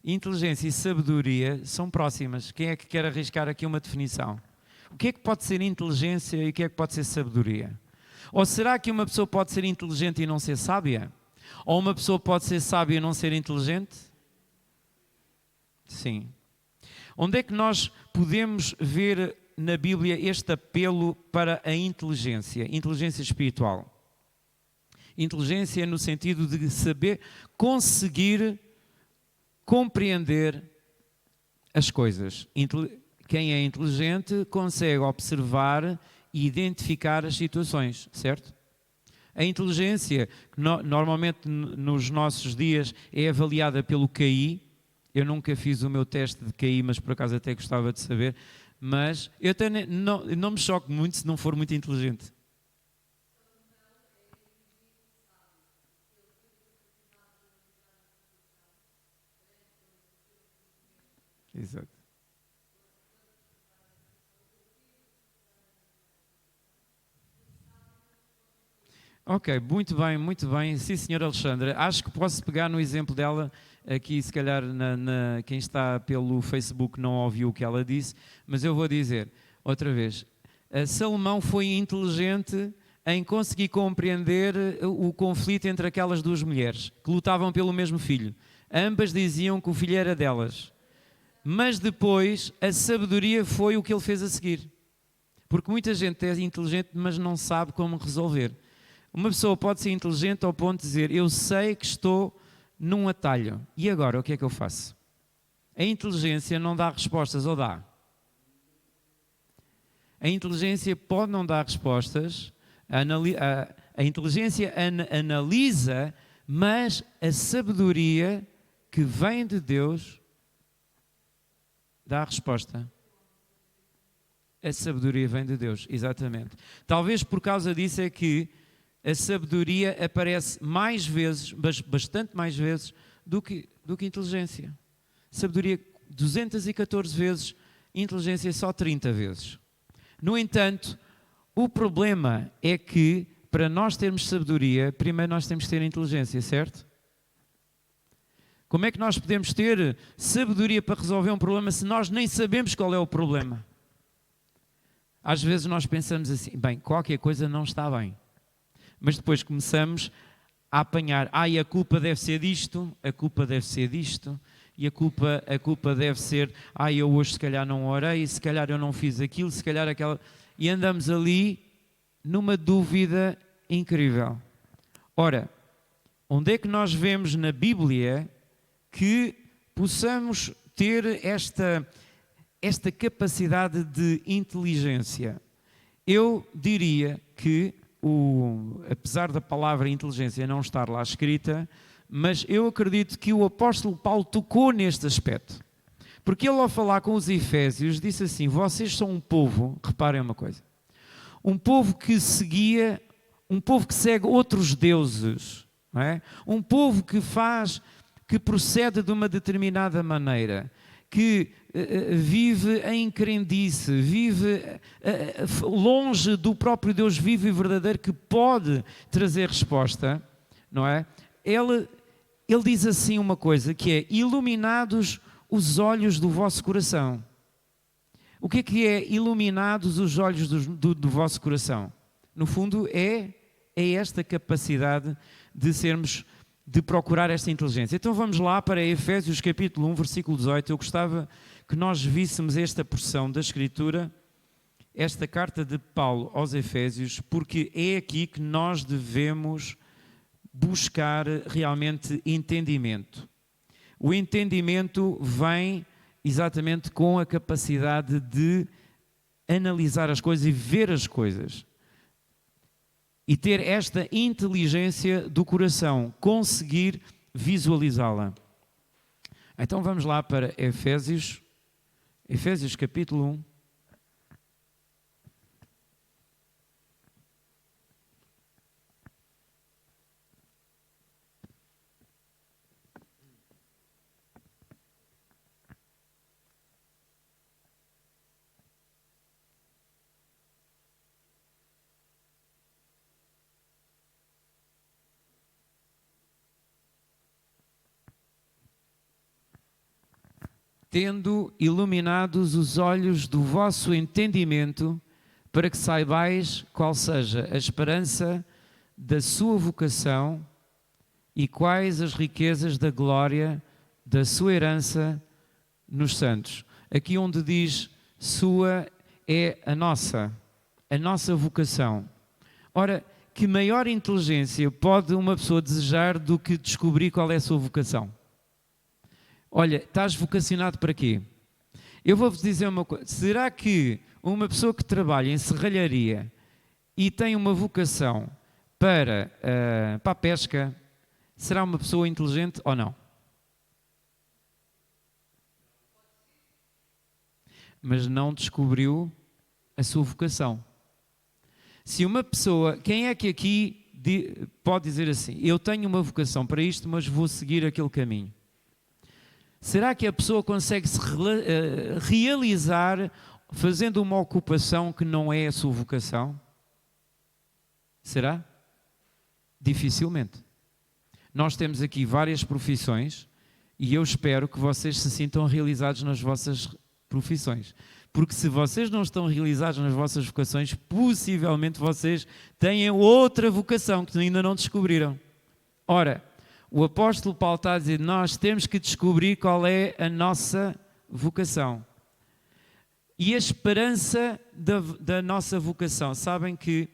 inteligência e sabedoria são próximas. Quem é que quer arriscar aqui uma definição? O que é que pode ser inteligência e o que é que pode ser sabedoria? Ou será que uma pessoa pode ser inteligente e não ser sábia? Ou uma pessoa pode ser sábia e não ser inteligente? Sim. Onde é que nós podemos ver na Bíblia este apelo para a inteligência espiritual? Inteligência no sentido de saber conseguir compreender as coisas. Quem é inteligente consegue observar e identificar as situações, certo? A inteligência, normalmente nos nossos dias, é avaliada pelo QI, Eu nunca fiz o meu teste de QI, mas por acaso até gostava de saber. Mas eu até não me choco muito se não for muito inteligente. Exato. Ok, muito bem, muito bem. Sim, senhora Alexandra. Acho que posso pegar no exemplo dela aqui, se calhar quem está pelo Facebook não ouviu o que ela disse, mas eu vou dizer outra vez. Salomão foi inteligente em conseguir compreender o conflito entre aquelas duas mulheres que lutavam pelo mesmo filho. Ambas diziam que o filho era delas. Mas depois a sabedoria foi o que ele fez a seguir. Porque muita gente é inteligente, mas não sabe como resolver. Uma pessoa pode ser inteligente ao ponto de dizer: eu sei que estou num atalho. E agora, o que é que eu faço? A inteligência não dá respostas, ou dá? A inteligência pode não dar respostas, a inteligência analisa, mas a sabedoria que vem de Deus dá a resposta. A sabedoria vem de Deus, exatamente. Talvez por causa disso é que a sabedoria aparece mais vezes, bastante mais vezes, do que inteligência. Sabedoria 214 vezes, inteligência só 30 vezes. No entanto, o problema é que, para nós termos sabedoria, primeiro nós temos que ter inteligência, certo? Como é que nós podemos ter sabedoria para resolver um problema se nós nem sabemos qual é o problema? Às vezes nós pensamos assim: bem, qualquer coisa não está bem. Mas depois começamos a apanhar: a culpa deve ser disto, a culpa deve ser disto, e a culpa deve ser: eu hoje se calhar não orei, se calhar eu não fiz aquilo, se calhar aquela... E andamos ali numa dúvida incrível. Ora, onde é que nós vemos na Bíblia que possamos ter esta capacidade de inteligência? Eu diria que, apesar da palavra inteligência não estar lá escrita, mas eu acredito que o apóstolo Paulo tocou neste aspecto. Porque ele, ao falar com os Efésios, disse assim: vocês são um povo, reparem uma coisa, um povo que segue outros deuses, não é? Um povo que procede de uma determinada maneira, que vive em crendice, vive longe do próprio Deus vivo e verdadeiro que pode trazer resposta, não é? Ele diz assim uma coisa, que é: iluminados os olhos do vosso coração. O que é iluminados os olhos do vosso coração? No fundo é esta capacidade de procurar esta inteligência. Então vamos lá para Efésios capítulo 1, versículo 18. Eu gostava que nós víssemos esta porção da Escritura, esta carta de Paulo aos Efésios, porque é aqui que nós devemos buscar realmente entendimento. O entendimento vem exatamente com a capacidade de analisar as coisas e ver as coisas. E ter esta inteligência do coração, conseguir visualizá-la. Então vamos lá para Efésios capítulo 1. Tendo iluminados os olhos do vosso entendimento, para que saibais qual seja a esperança da sua vocação e quais as riquezas da glória da sua herança nos santos. Aqui onde diz sua é a nossa vocação. Ora, que maior inteligência pode uma pessoa desejar do que descobrir qual é a sua vocação? Olha, estás vocacionado para quê? Eu vou-vos dizer uma coisa. Será que uma pessoa que trabalha em serralharia e tem uma vocação para a pesca, será uma pessoa inteligente ou não? mas não descobriu a sua vocação. Se uma pessoa, quem é que aqui pode dizer assim, eu tenho uma vocação para isto, mas vou seguir aquele caminho? Será que a pessoa consegue se realizar fazendo uma ocupação que não é a sua vocação? Será? Dificilmente. Nós temos aqui várias profissões e eu espero que vocês se sintam realizados nas vossas profissões. Porque se vocês não estão realizados nas vossas vocações, possivelmente vocês têm outra vocação que ainda não descobriram. Ora, o apóstolo Paulo está a dizer, nós temos que descobrir qual é a nossa vocação. E a esperança da nossa vocação. Sabem que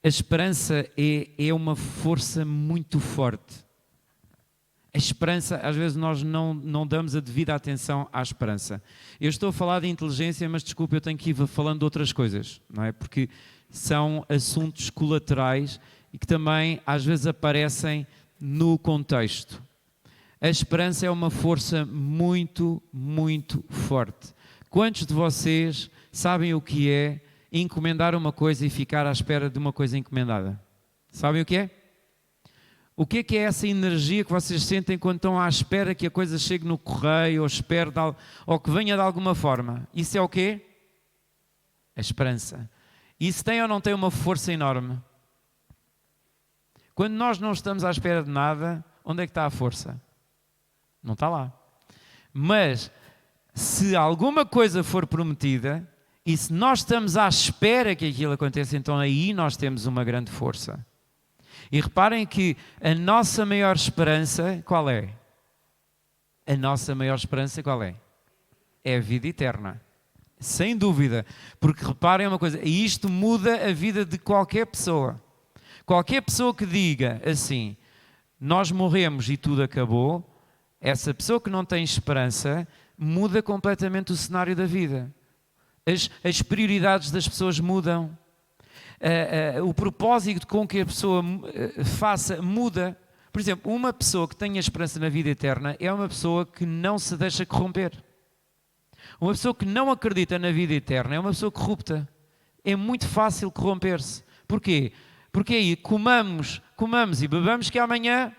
a esperança é uma força muito forte. A esperança, às vezes nós não damos a devida atenção à esperança. Eu estou a falar de inteligência, mas desculpe, eu tenho que ir falando de outras coisas, não é? Porque são assuntos colaterais e que também às vezes aparecem no contexto. A esperança é uma força muito, muito forte. Quantos de vocês sabem o que é encomendar uma coisa e ficar à espera de uma coisa encomendada? Sabem o que é? O que é essa energia que vocês sentem quando estão à espera que a coisa chegue no correio ou que venha de alguma forma? Isso é o quê? A esperança. Isso tem ou não tem uma força enorme? Quando nós não estamos à espera de nada, onde é que está a força? Não está lá. Mas se alguma coisa for prometida e se nós estamos à espera que aquilo aconteça, então aí nós temos uma grande força. E reparem que a nossa maior esperança, qual é? A nossa maior esperança qual é? É a vida eterna. Sem dúvida. Porque reparem uma coisa, isto muda a vida de qualquer pessoa. Qualquer pessoa que diga assim, nós morremos e tudo acabou, essa pessoa que não tem esperança muda completamente o cenário da vida. As prioridades das pessoas mudam. O propósito com que a pessoa faça muda. Por exemplo, uma pessoa que tenha esperança na vida eterna é uma pessoa que não se deixa corromper. Uma pessoa que não acredita na vida eterna é uma pessoa corrupta. É muito fácil corromper-se. Porquê? Porque aí comamos e bebamos que amanhã,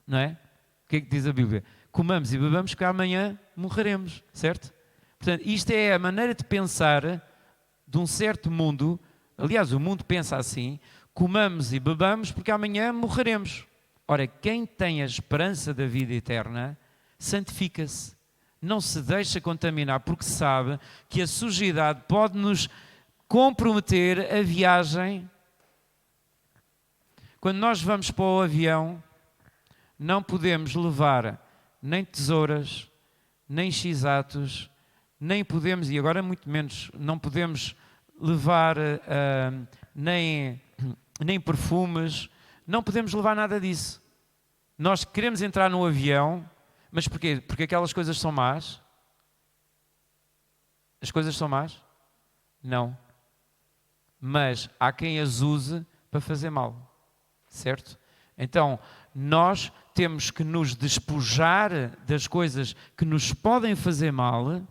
não é? O que é que diz a Bíblia? Comamos e bebamos que amanhã morreremos, certo? Portanto, isto é a maneira de pensar de um certo mundo. Aliás, o mundo pensa assim, comamos e bebamos porque amanhã morreremos. Ora, quem tem a esperança da vida eterna, santifica-se. Não se deixa contaminar porque sabe que a sujidade pode nos comprometer a viagem. Quando nós vamos para o avião, não podemos levar nem tesouras, nem x-atos, nem podemos, e agora muito menos, não podemos levar nem perfumes, não podemos levar nada disso. Nós queremos entrar no avião, mas porquê? Porque aquelas coisas são más? As coisas são más? Não. Mas há quem as use para fazer mal, certo? Então, nós temos que nos despojar das coisas que nos podem fazer mal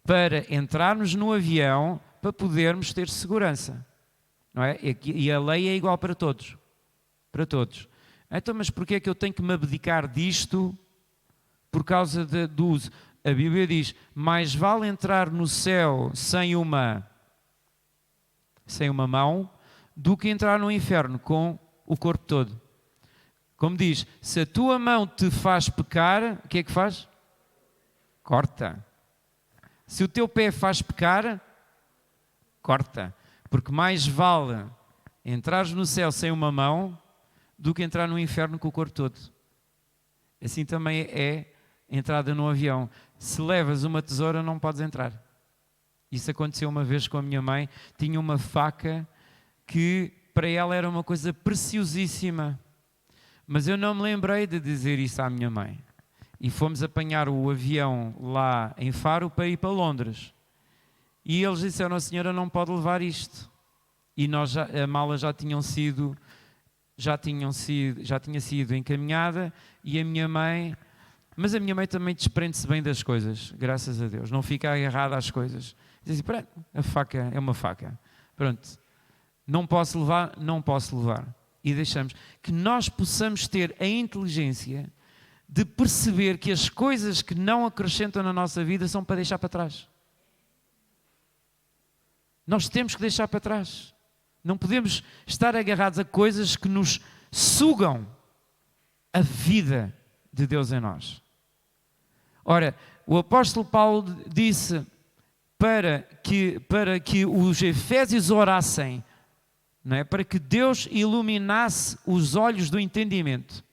para entrarmos no avião para podermos ter segurança, não é? E a lei é igual para todos, Então, mas porquê é que eu tenho que me abdicar disto por causa do uso? A Bíblia diz, mais vale entrar no céu sem uma mão do que entrar no inferno com o corpo todo. Como diz, se a tua mão te faz pecar, o que é que faz? Corta. Se o teu pé faz pecar, corta. Porque mais vale entrares no céu sem uma mão do que entrar no inferno com o corpo todo. Assim também é entrada no avião. Se levas uma tesoura, não podes entrar. Isso aconteceu uma vez com a minha mãe. Tinha uma faca que para ela era uma coisa preciosíssima. Mas eu não me lembrei de dizer isso à minha mãe. E fomos apanhar o avião lá em Faro para ir para Londres. E eles disseram, a senhora não pode levar isto. E a mala já tinha sido encaminhada e a minha mãe Mas a minha mãe também desprende-se bem das coisas, graças a Deus. Não fica agarrada às coisas. Diz assim, a faca é uma faca. Pronto. Não posso levar, não posso levar. E deixamos que nós possamos ter a inteligência de perceber que as coisas que não acrescentam na nossa vida são para deixar para trás. Nós temos que deixar para trás. Não podemos estar agarrados a coisas que nos sugam a vida de Deus em nós. Ora, o apóstolo Paulo disse para que os efésios orassem, não é? Para que Deus iluminasse os olhos do entendimento.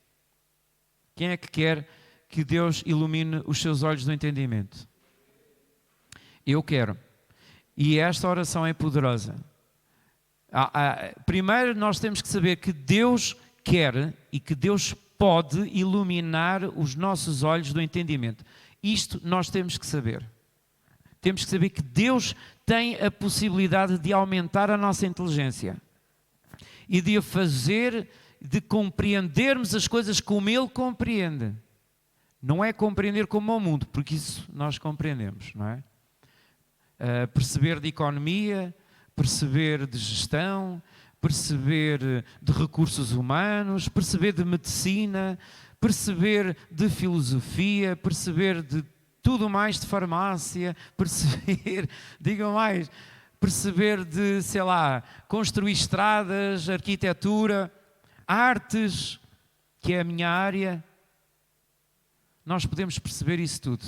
Quem é que quer que Deus ilumine os seus olhos do entendimento? Eu quero. E esta oração é poderosa. Primeiro nós temos que saber que Deus quer e que Deus pode iluminar os nossos olhos do entendimento. Isto nós temos que saber. Temos que saber que Deus tem a possibilidade de aumentar a nossa inteligência e de a fazer, de compreendermos as coisas como Ele compreende. Não é compreender como o mundo, porque isso nós compreendemos, não é? Perceber de economia, perceber de gestão, perceber de recursos humanos, perceber de medicina, perceber de filosofia, perceber de tudo mais, de farmácia, perceber, digam mais, perceber de, sei lá, construir estradas, arquitetura, artes, que é a minha área. Nós podemos perceber isso tudo.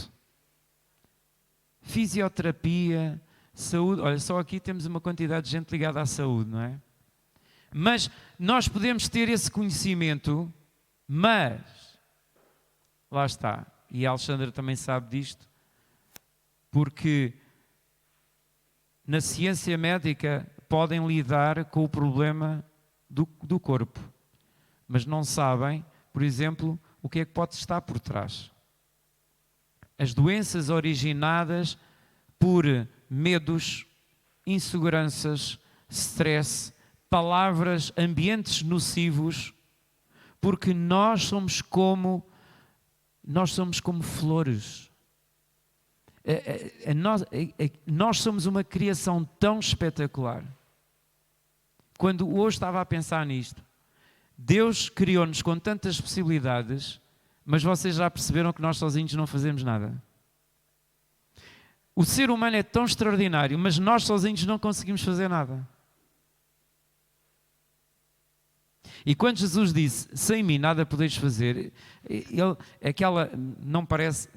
Fisioterapia, saúde, olha, só aqui temos uma quantidade de gente ligada à saúde, não é? Mas nós podemos ter esse conhecimento, mas, lá está, e a Alexandra também sabe disto, porque na ciência médica podem lidar com o problema do corpo, mas não sabem, por exemplo, o que é que pode estar por trás. As doenças originadas por medos, inseguranças, stress, palavras, ambientes nocivos, porque nós somos como flores. Nós somos uma criação tão espetacular. Quando hoje estava a pensar nisto, Deus criou-nos com tantas possibilidades, mas vocês já perceberam que nós sozinhos não fazemos nada. O ser humano é tão extraordinário, mas nós sozinhos não conseguimos fazer nada. E quando Jesus disse, sem mim nada podeis fazer, não parece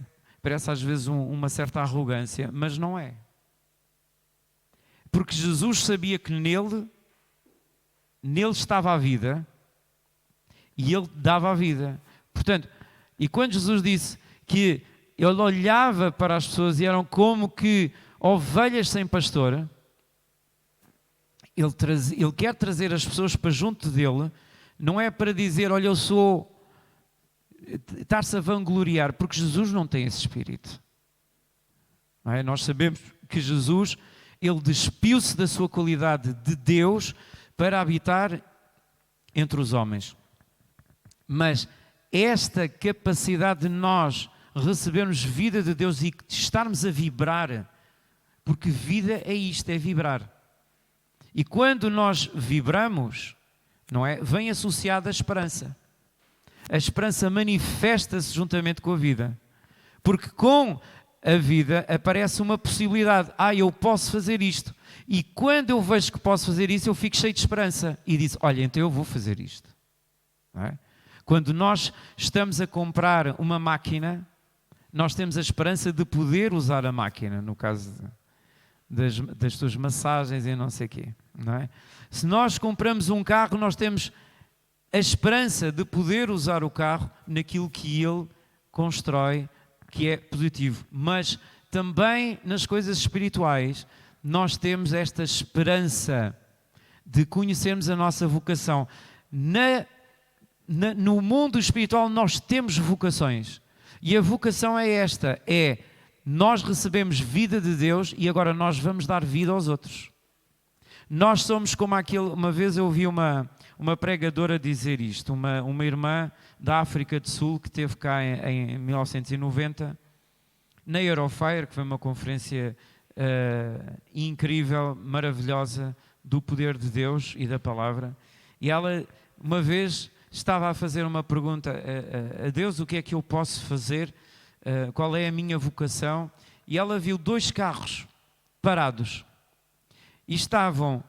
às vezes uma certa arrogância, mas não é. Porque Jesus sabia que nele estava a vida e ele dava a vida. Portanto, e quando Jesus disse que ele olhava para as pessoas e eram como que ovelhas sem pastor, ele quer trazer as pessoas para junto dele, não é para dizer, olha, eu sou... estar-se a vangloriar, porque Jesus não tem esse espírito. Não é? Nós sabemos que Jesus, ele despiu-se da sua qualidade de Deus para habitar entre os homens. Mas esta capacidade de nós recebermos vida de Deus e estarmos a vibrar, porque vida é isto, é vibrar. E quando nós vibramos, não é? Vem associada a esperança. A esperança manifesta-se juntamente com a vida. Porque com a vida aparece uma possibilidade. Eu posso fazer isto. E quando eu vejo que posso fazer isso, eu fico cheio de esperança. E digo, olha, então eu vou fazer isto. Não é? Quando nós estamos a comprar uma máquina, nós temos a esperança de poder usar a máquina, no caso das suas massagens e não sei o quê. Não é? Se nós compramos um carro, nós temos a esperança de poder usar o carro naquilo que ele constrói, que é positivo. Mas também nas coisas espirituais, nós temos esta esperança de conhecermos a nossa vocação. No mundo espiritual nós temos vocações. E a vocação é esta, nós recebemos vida de Deus e agora nós vamos dar vida aos outros. Nós somos como uma vez eu ouvi uma uma pregadora dizer isto, uma irmã da África do Sul que esteve cá em 1990, na Eurofire, que foi uma conferência incrível, maravilhosa, do poder de Deus e da palavra. E ela, uma vez, estava a fazer uma pergunta a Deus: o que é que eu posso fazer? Qual é a minha vocação? E ela viu 2 carros parados e estavam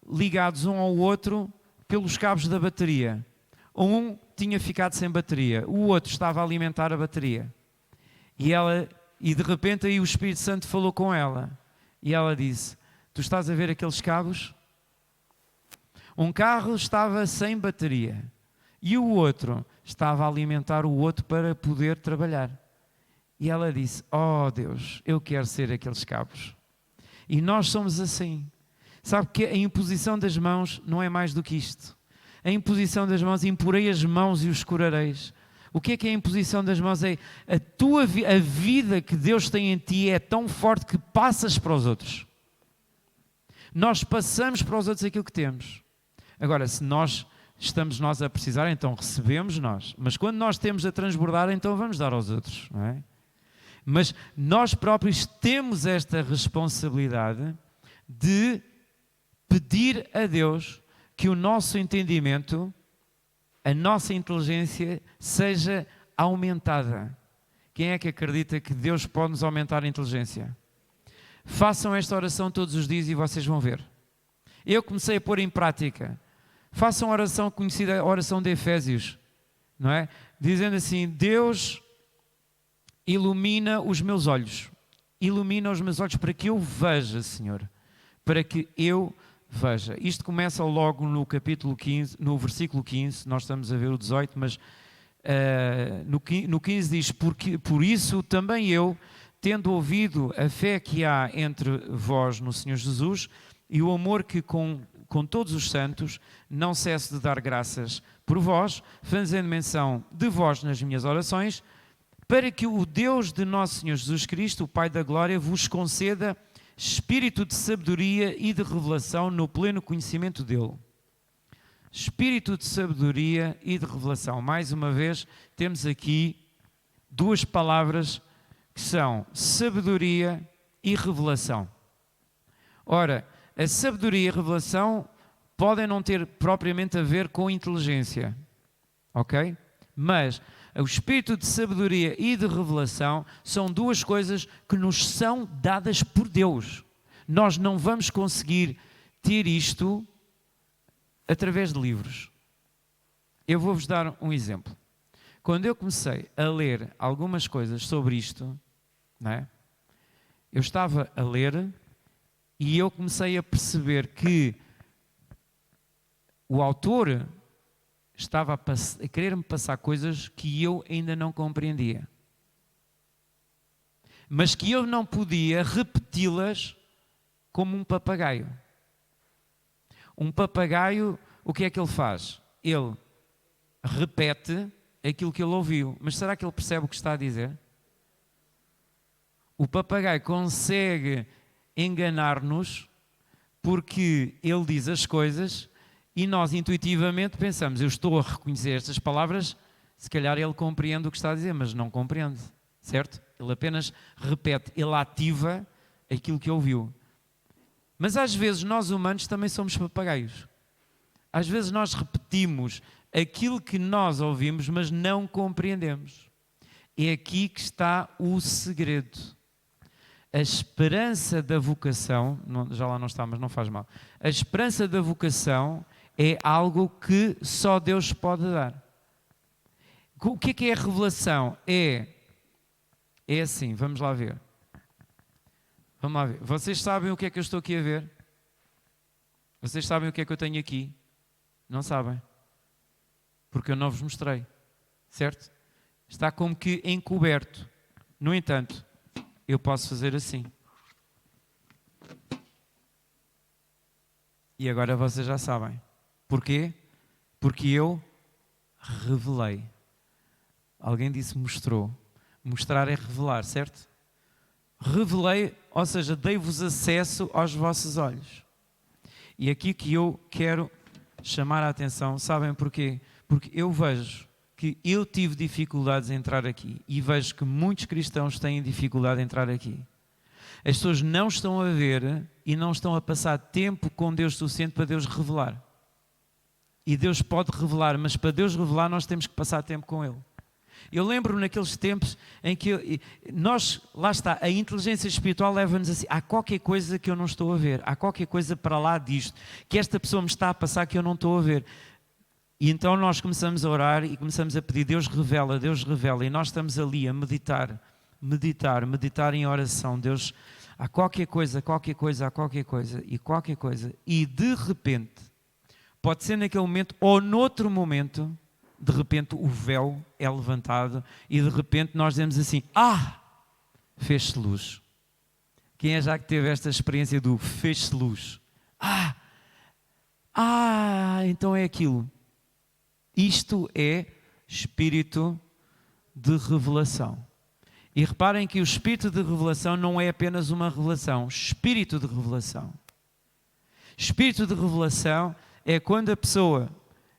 ligados um ao outro pelos cabos da bateria. Um tinha ficado sem bateria, o outro estava a alimentar a bateria. E de repente aí o Espírito Santo falou com ela e ela disse: tu estás a ver aqueles cabos? Um carro estava sem bateria e o outro estava a alimentar o outro para poder trabalhar. E ela disse: oh Deus, eu quero ser aqueles cabos. E nós somos assim. Sabe que a imposição das mãos não é mais do que isto. A imposição das mãos: imporei as mãos e os curareis. O que é a imposição das mãos? É a vida que Deus tem em ti é tão forte que passas para os outros. Nós passamos para os outros aquilo que temos. Agora, se estamos nós a precisar, então recebemos nós. Mas quando nós temos a transbordar, então vamos dar aos outros, não é? Mas nós próprios temos esta responsabilidade de pedir a Deus que o nosso entendimento, a nossa inteligência seja aumentada. Quem é que acredita que Deus pode nos aumentar a inteligência? Façam esta oração todos os dias e vocês vão ver. Eu comecei a pôr em prática. Façam a oração conhecida, a oração de Efésios, não é? Dizendo assim: Deus, ilumina os meus olhos. Ilumina os meus olhos para que eu veja, Senhor. Para que eu veja. Isto começa logo no capítulo 15, no versículo 15, nós estamos a ver o 18, mas no 15 diz: por isso também eu, tendo ouvido a fé que há entre vós no Senhor Jesus e o amor que com todos os santos, não cesso de dar graças por vós, fazendo menção de vós nas minhas orações, para que o Deus de nosso Senhor Jesus Cristo, o Pai da Glória, vos conceda espírito de sabedoria e de revelação no pleno conhecimento dele. Espírito de sabedoria e de revelação. Mais uma vez, temos aqui 2 palavras que são sabedoria e revelação. Ora, a sabedoria e a revelação podem não ter propriamente a ver com inteligência, ok? Mas o espírito de sabedoria e de revelação são 2 coisas que nos são dadas por Deus. Nós não vamos conseguir ter isto através de livros. Eu vou-vos dar um exemplo. Quando eu comecei a ler algumas coisas sobre isto, não é? Eu estava a ler e eu comecei a perceber que o autor estava a querer-me passar coisas que eu ainda não compreendia. Mas que eu não podia repeti-las como um papagaio. Um papagaio, o que é que ele faz? Ele repete aquilo que ele ouviu. Mas será que ele percebe o que está a dizer? O papagaio consegue enganar-nos porque ele diz as coisas e nós intuitivamente pensamos: eu estou a reconhecer estas palavras, se calhar ele compreende o que está a dizer, mas não compreende, certo? Ele apenas repete, ele ativa aquilo que ouviu. Mas às vezes nós humanos também somos papagaios. Às vezes nós repetimos aquilo que nós ouvimos, mas não compreendemos. É aqui que está o segredo. A esperança da vocação, já lá não está, mas não faz mal. A esperança da vocação é algo que só Deus pode dar. O que é a revelação? É assim, vamos lá ver. Vamos lá ver. Vocês sabem o que é que eu estou aqui a ver? Vocês sabem o que é que eu tenho aqui? Não sabem. Porque eu não vos mostrei. Certo? Está como que encoberto. No entanto, eu posso fazer assim. E agora vocês já sabem. Porquê? Porque eu revelei. Alguém disse mostrou. Mostrar é revelar, certo? Revelei, ou seja, dei-vos acesso aos vossos olhos. E aqui que eu quero chamar a atenção. Sabem porquê? Porque eu vejo que eu tive dificuldades em entrar aqui e vejo que muitos cristãos têm dificuldade em entrar aqui. As pessoas não estão a ver e não estão a passar tempo com Deus suficiente para Deus revelar. E Deus pode revelar, mas para Deus revelar nós temos que passar tempo com Ele. Eu lembro naqueles tempos em que nós, lá está, a inteligência espiritual leva-nos assim, há qualquer coisa que eu não estou a ver, há qualquer coisa para lá disto, que esta pessoa me está a passar que eu não estou a ver. E então nós começamos a orar e começamos a pedir, Deus revela, e nós estamos ali a meditar em oração. Deus, há qualquer coisa, e de repente, pode ser naquele momento ou noutro momento, de repente o véu é levantado e de repente nós dizemos assim, fez-se luz. Quem é já que teve esta experiência do fez-se luz? Então é aquilo. Isto é espírito de revelação. E reparem que o espírito de revelação não é apenas uma revelação. Espírito de revelação. Espírito de revelação é quando a pessoa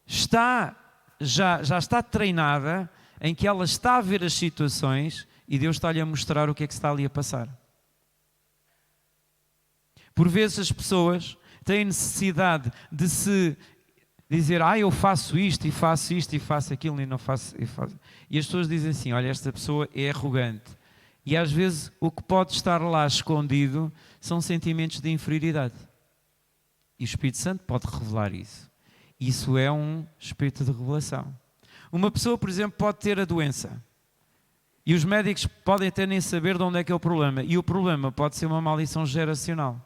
já está treinada, em que ela está a ver as situações e Deus está-lhe a mostrar o que é que está ali a passar. Por vezes as pessoas têm necessidade de se dizer, eu faço isto e faço isto e faço aquilo e não faço. E as pessoas dizem assim, olha, esta pessoa é arrogante. E às vezes o que pode estar lá escondido são sentimentos de inferioridade. E o Espírito Santo pode revelar isso. Isso é um espírito de revelação. Uma pessoa, por exemplo, pode ter a doença. E os médicos podem até nem saber de onde é que é o problema. E o problema pode ser uma maldição geracional.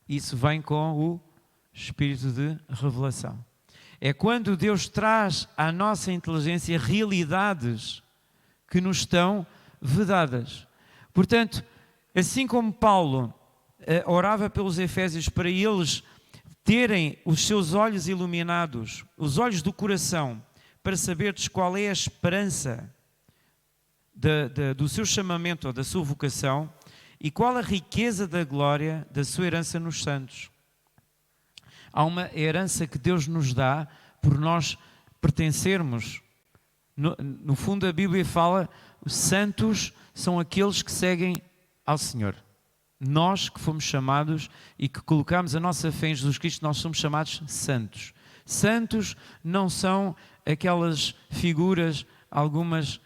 Isso vem com o espírito de revelação. É quando Deus traz à nossa inteligência realidades que nos estão vedadas. Portanto, assim como Paulo orava pelos Efésios para eles terem os seus olhos iluminados, os olhos do coração, para saberdes qual é a esperança do seu chamamento ou da sua vocação e qual a riqueza da glória da sua herança nos santos. Há uma herança que Deus nos dá por nós pertencermos. No fundo a Bíblia fala, os santos são aqueles que seguem ao Senhor. Nós que fomos chamados e que colocamos a nossa fé em Jesus Cristo, nós somos chamados santos. Santos não são aquelas figuras, algumas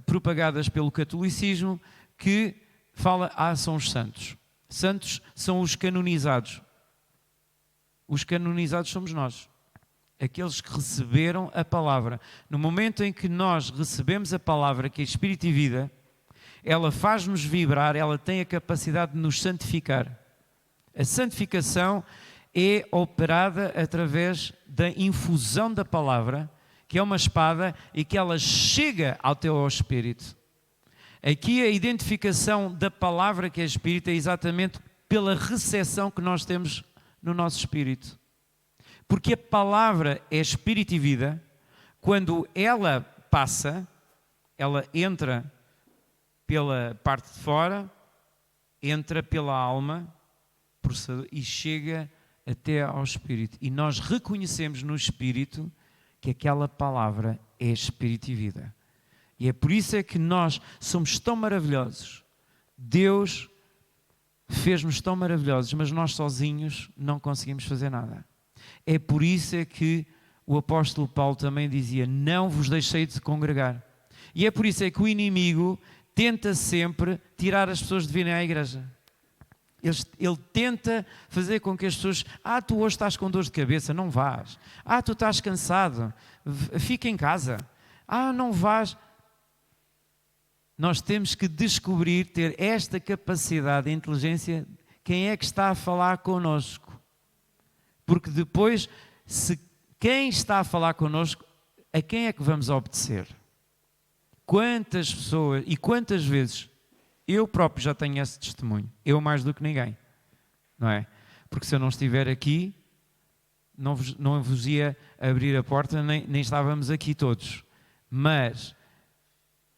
propagadas pelo catolicismo, que fala, são os santos. Santos são os canonizados. Os canonizados somos nós. Aqueles que receberam a palavra. No momento em que nós recebemos a palavra, que é Espírito e vida, ela faz-nos vibrar, ela tem a capacidade de nos santificar. A santificação é operada através da infusão da palavra, que é uma espada e que ela chega ao teu espírito. Aqui a identificação da palavra que é espírito é exatamente pela recepção que nós temos no nosso espírito. Porque a palavra é espírito e vida, quando ela passa, ela entra pela parte de fora, entra pela alma e chega até ao espírito. E nós reconhecemos no espírito que aquela palavra é espírito e vida. E é por isso é que nós somos tão maravilhosos. Deus fez-nos tão maravilhosos, mas nós sozinhos não conseguimos fazer nada. É por isso é que o apóstolo Paulo também dizia, não vos deixei de congregar. E é por isso é que o inimigo tenta sempre tirar as pessoas de virem à igreja. Ele tenta fazer com que as pessoas, tu hoje estás com dor de cabeça, não vás. Tu estás cansado, fica em casa. Não vás. Nós temos que descobrir, ter esta capacidade de inteligência, quem é que está a falar connosco. Porque depois, se quem está a falar connosco, a quem é que vamos obedecer? Quantas pessoas e quantas vezes eu próprio já tenho esse testemunho, eu mais do que ninguém, não é? Porque se eu não estiver aqui, não vos ia abrir a porta, nem estávamos aqui todos. Mas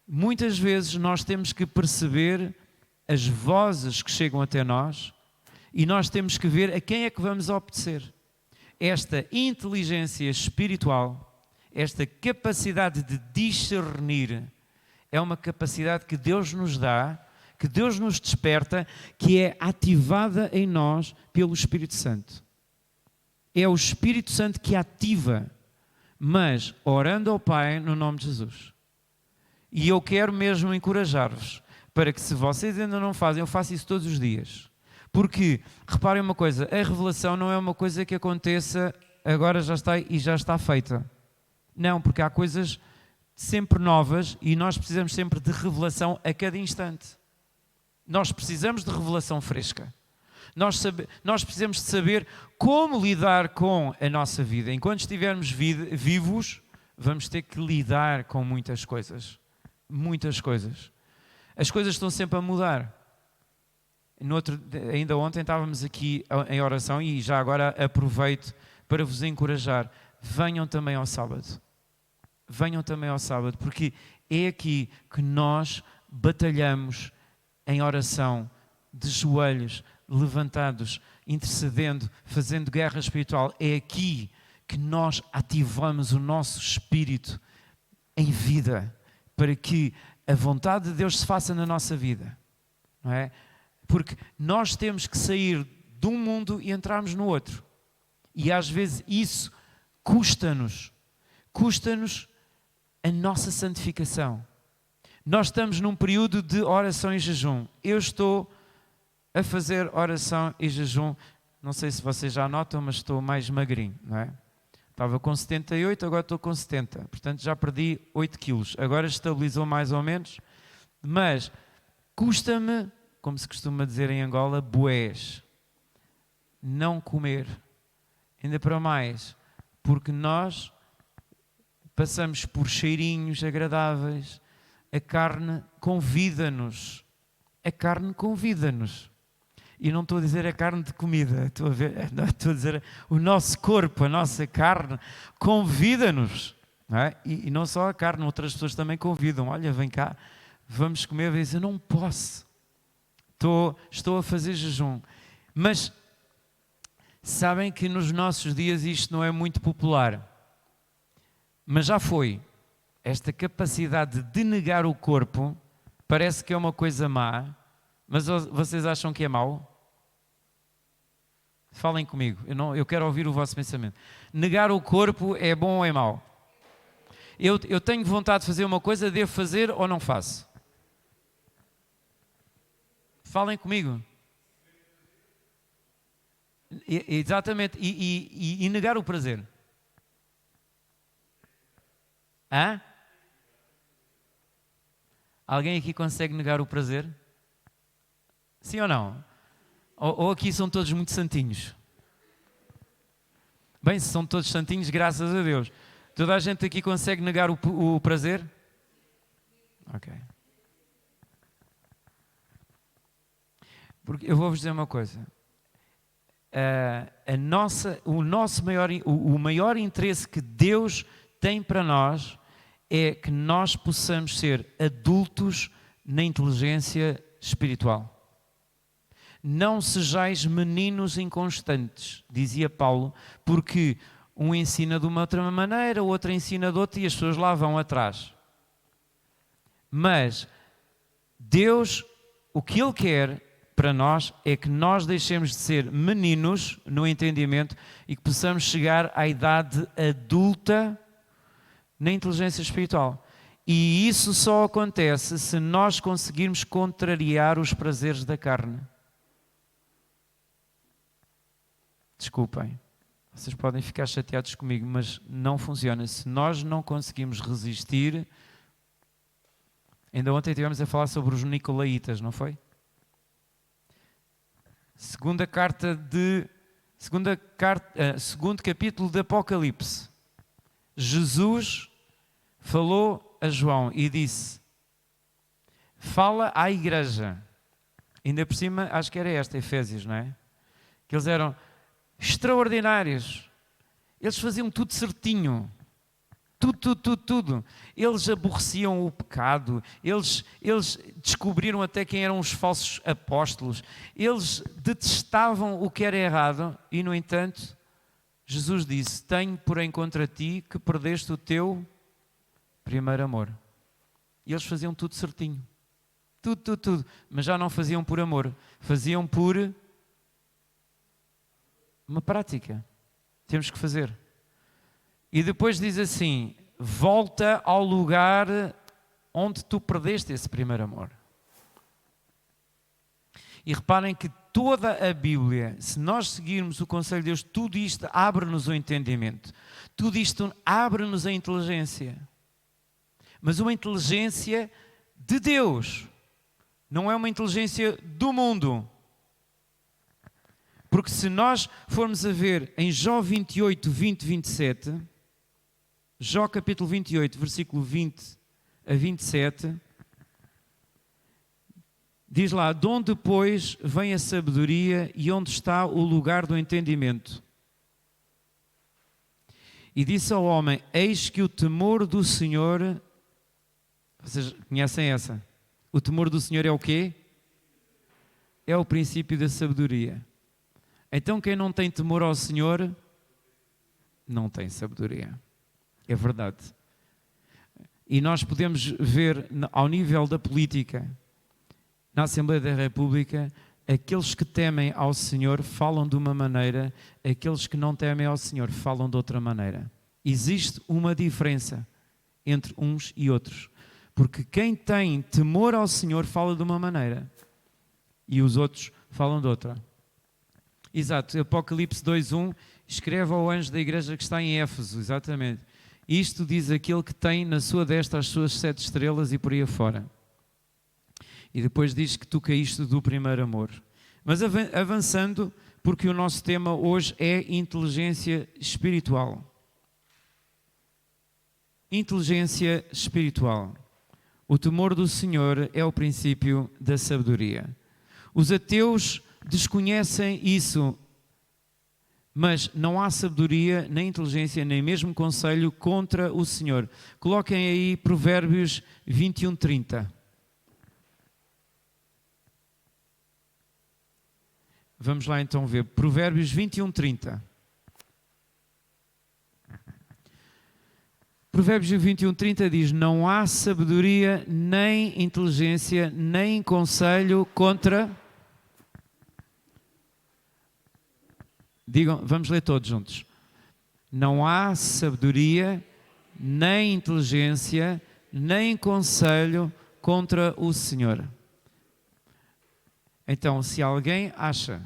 muitas vezes nós temos que perceber as vozes que chegam até nós e nós temos que ver a quem é que vamos obedecer. esta inteligência espiritual, esta capacidade de discernir, é uma capacidade que Deus nos dá, que Deus nos desperta, que é ativada em nós pelo Espírito Santo. É o Espírito Santo que ativa, mas orando ao Pai no nome de Jesus. E eu quero mesmo encorajar-vos para que, se vocês ainda não fazem, eu faço isso todos os dias. Porque, reparem uma coisa, a revelação não é uma coisa que aconteça agora já está e já está feita. Não, porque há coisas sempre novas e nós precisamos sempre de revelação a cada instante. Nós precisamos de revelação fresca. Nós precisamos de saber como lidar com a nossa vida. Enquanto estivermos vivos, vamos ter que lidar com muitas coisas. Muitas coisas. As coisas estão sempre a mudar. Ainda ontem estávamos aqui em oração e já agora aproveito para vos encorajar. Venham também ao sábado. Venham também ao sábado, porque é aqui que nós batalhamos em oração, de joelhos, levantados, intercedendo, fazendo guerra espiritual. É aqui que nós ativamos o nosso espírito em vida, para que a vontade de Deus se faça na nossa vida. Não é? Porque nós temos que sair de um mundo e entrarmos no outro. E às vezes isso custa-nos a nossa santificação. Nós estamos num período de oração e jejum. Eu estou a fazer oração e jejum. Não sei se vocês já notam, mas estou mais magrinho, não é? Estava com 78, agora estou com 70. Portanto, já perdi 8 quilos. Agora estabilizou mais ou menos. Mas custa-me, como se costuma dizer em Angola, bués, não comer. Ainda para mais, porque nós passamos por cheirinhos agradáveis. A carne convida-nos. A carne convida-nos. E não estou a dizer a carne de comida, estou a dizer o nosso corpo, a nossa carne convida-nos. Não é? E não só a carne, outras pessoas também convidam. Olha, vem cá, vamos comer. E eu não posso. Estou a fazer jejum. Mas sabem que nos nossos dias isto não é muito popular. Mas já foi. Esta capacidade de negar o corpo parece que é uma coisa má. Mas vocês acham que é mau? Falem comigo, eu quero ouvir o vosso pensamento. Negar o corpo é bom ou é mau? Eu tenho vontade de fazer uma coisa, devo fazer ou não faço? Falem comigo. Exatamente, e negar o prazer. Hã? Alguém aqui consegue negar o prazer? Sim ou não? Ou aqui são todos muito santinhos? Bem, se são todos santinhos, graças a Deus. Toda a gente aqui consegue negar o prazer? Ok. Porque eu vou-vos dizer uma coisa. O maior interesse que Deus tem para nós é que nós possamos ser adultos na inteligência espiritual. Não sejais meninos inconstantes, dizia Paulo, porque um ensina de uma outra maneira, o outro ensina de outra e as pessoas lá vão atrás. Mas Deus, o que Ele quer para nós é que nós deixemos de ser meninos no entendimento e que possamos chegar à idade adulta na inteligência espiritual. E isso só acontece se nós conseguirmos contrariar os prazeres da carne. Desculpem, vocês podem ficar chateados comigo, mas não funciona. Se nós não conseguimos resistir... Ainda ontem estivemos a falar sobre os Nicolaitas, não foi? Segundo capítulo de Apocalipse. Jesus falou a João e disse: fala à igreja. Ainda por cima, acho que era esta, Efésios, não é? Que eles eram extraordinários. Eles faziam tudo certinho. Tudo. Eles aborreciam o pecado. Eles descobriram até quem eram os falsos apóstolos. Eles detestavam o que era errado e, no entanto, Jesus disse: tenho, porém, contra ti que perdeste o teu primeiro amor. E eles faziam tudo certinho. Tudo. Mas já não faziam por amor. Faziam por uma prática. Temos que fazer. E depois diz assim: volta ao lugar onde tu perdeste esse primeiro amor. E reparem que toda a Bíblia, se nós seguirmos o conselho de Deus, tudo isto abre-nos o entendimento. Tudo isto abre-nos a inteligência. Mas uma inteligência de Deus. Não é uma inteligência do mundo. Porque se nós formos a ver em Jó 28, 20, 27, Jó capítulo 28, versículo 20 a 27, diz lá: de onde, pois, vem a sabedoria e onde está o lugar do entendimento? E disse ao homem: eis que o temor do Senhor... Vocês conhecem essa? O temor do Senhor é o quê? É o princípio da sabedoria. Então quem não tem temor ao Senhor, não tem sabedoria. É verdade. E nós podemos ver ao nível da política, na Assembleia da República, aqueles que temem ao Senhor falam de uma maneira, aqueles que não temem ao Senhor falam de outra maneira. Existe uma diferença entre uns e outros. Porque quem tem temor ao Senhor fala de uma maneira e os outros falam de outra. Exato, Apocalipse 2:1 escreve ao anjo da igreja que está em Éfeso, exatamente. Isto diz aquele que tem na sua destra as suas 7 estrelas e por aí afora. E depois diz que tu caíste do primeiro amor. Mas avançando, porque o nosso tema hoje é inteligência espiritual. Inteligência espiritual. O temor do Senhor é o princípio da sabedoria. Os ateus desconhecem isso, mas não há sabedoria, nem inteligência, nem mesmo conselho contra o Senhor. Coloquem aí Provérbios 21:30. Vamos lá então ver. Provérbios 21:30. Provérbios 21:30 diz: não há sabedoria, nem inteligência, nem conselho contra... Digam, vamos ler todos juntos. Não há sabedoria, nem inteligência, nem conselho contra o Senhor. Então, se alguém acha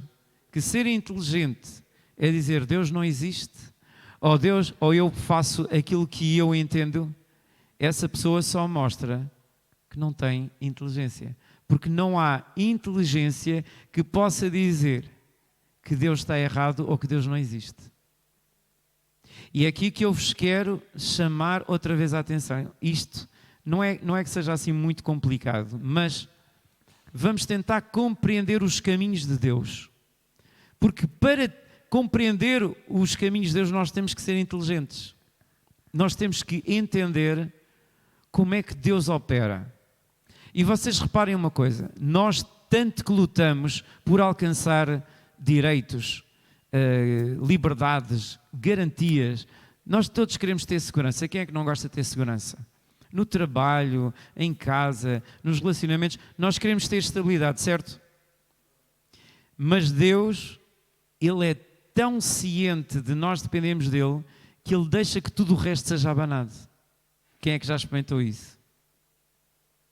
que ser inteligente é dizer Deus não existe, ou Deus, ou eu faço aquilo que eu entendo, essa pessoa só mostra que não tem inteligência. Porque não há inteligência que possa dizer que Deus está errado ou que Deus não existe. E é aqui que eu vos quero chamar outra vez a atenção. Isto não é que seja assim muito complicado, mas vamos tentar compreender os caminhos de Deus. Porque para compreender os caminhos de Deus nós temos que ser inteligentes. Nós temos que entender como é que Deus opera. E vocês reparem uma coisa, nós tanto que lutamos por alcançar direitos, liberdades, garantias. Nós todos queremos ter segurança. Quem é que não gosta de ter segurança? No trabalho, em casa, nos relacionamentos, nós queremos ter estabilidade, certo? Mas Deus, Ele é tão ciente de nós dependemos dEle, que Ele deixa que tudo o resto seja abanado. Quem é que já experimentou isso?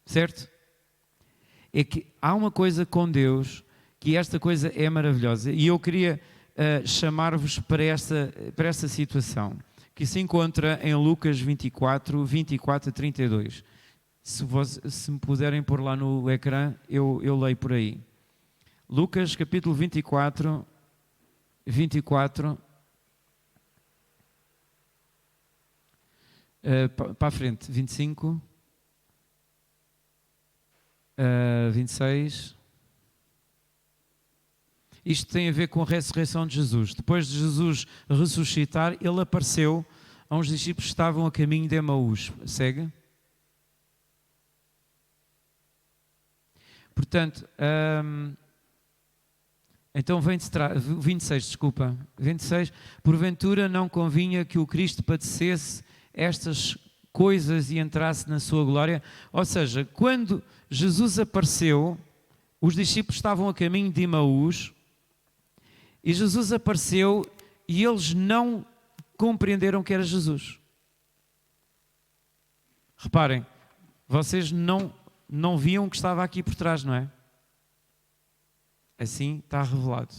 Certo? É que há uma coisa com Deus, que esta coisa é maravilhosa. E eu queria chamar-vos para esta situação, que se encontra em Lucas 24, 24 a 32. Se me puderem pôr lá no ecrã, eu leio por aí. Lucas capítulo 24, 24... para a frente, 25, 26. Isto tem a ver com a ressurreição de Jesus. Depois de Jesus ressuscitar, Ele apareceu a uns discípulos que estavam a caminho de Emaús. Segue? Portanto, Então 26, desculpa. 26. Porventura não convinha que o Cristo padecesse estas coisas e entrasse na sua glória? Ou seja, quando Jesus apareceu, os discípulos estavam a caminho de Emaús e Jesus apareceu e eles não compreenderam que era Jesus. Reparem, vocês não viam o que estava aqui por trás, não é? Assim está revelado.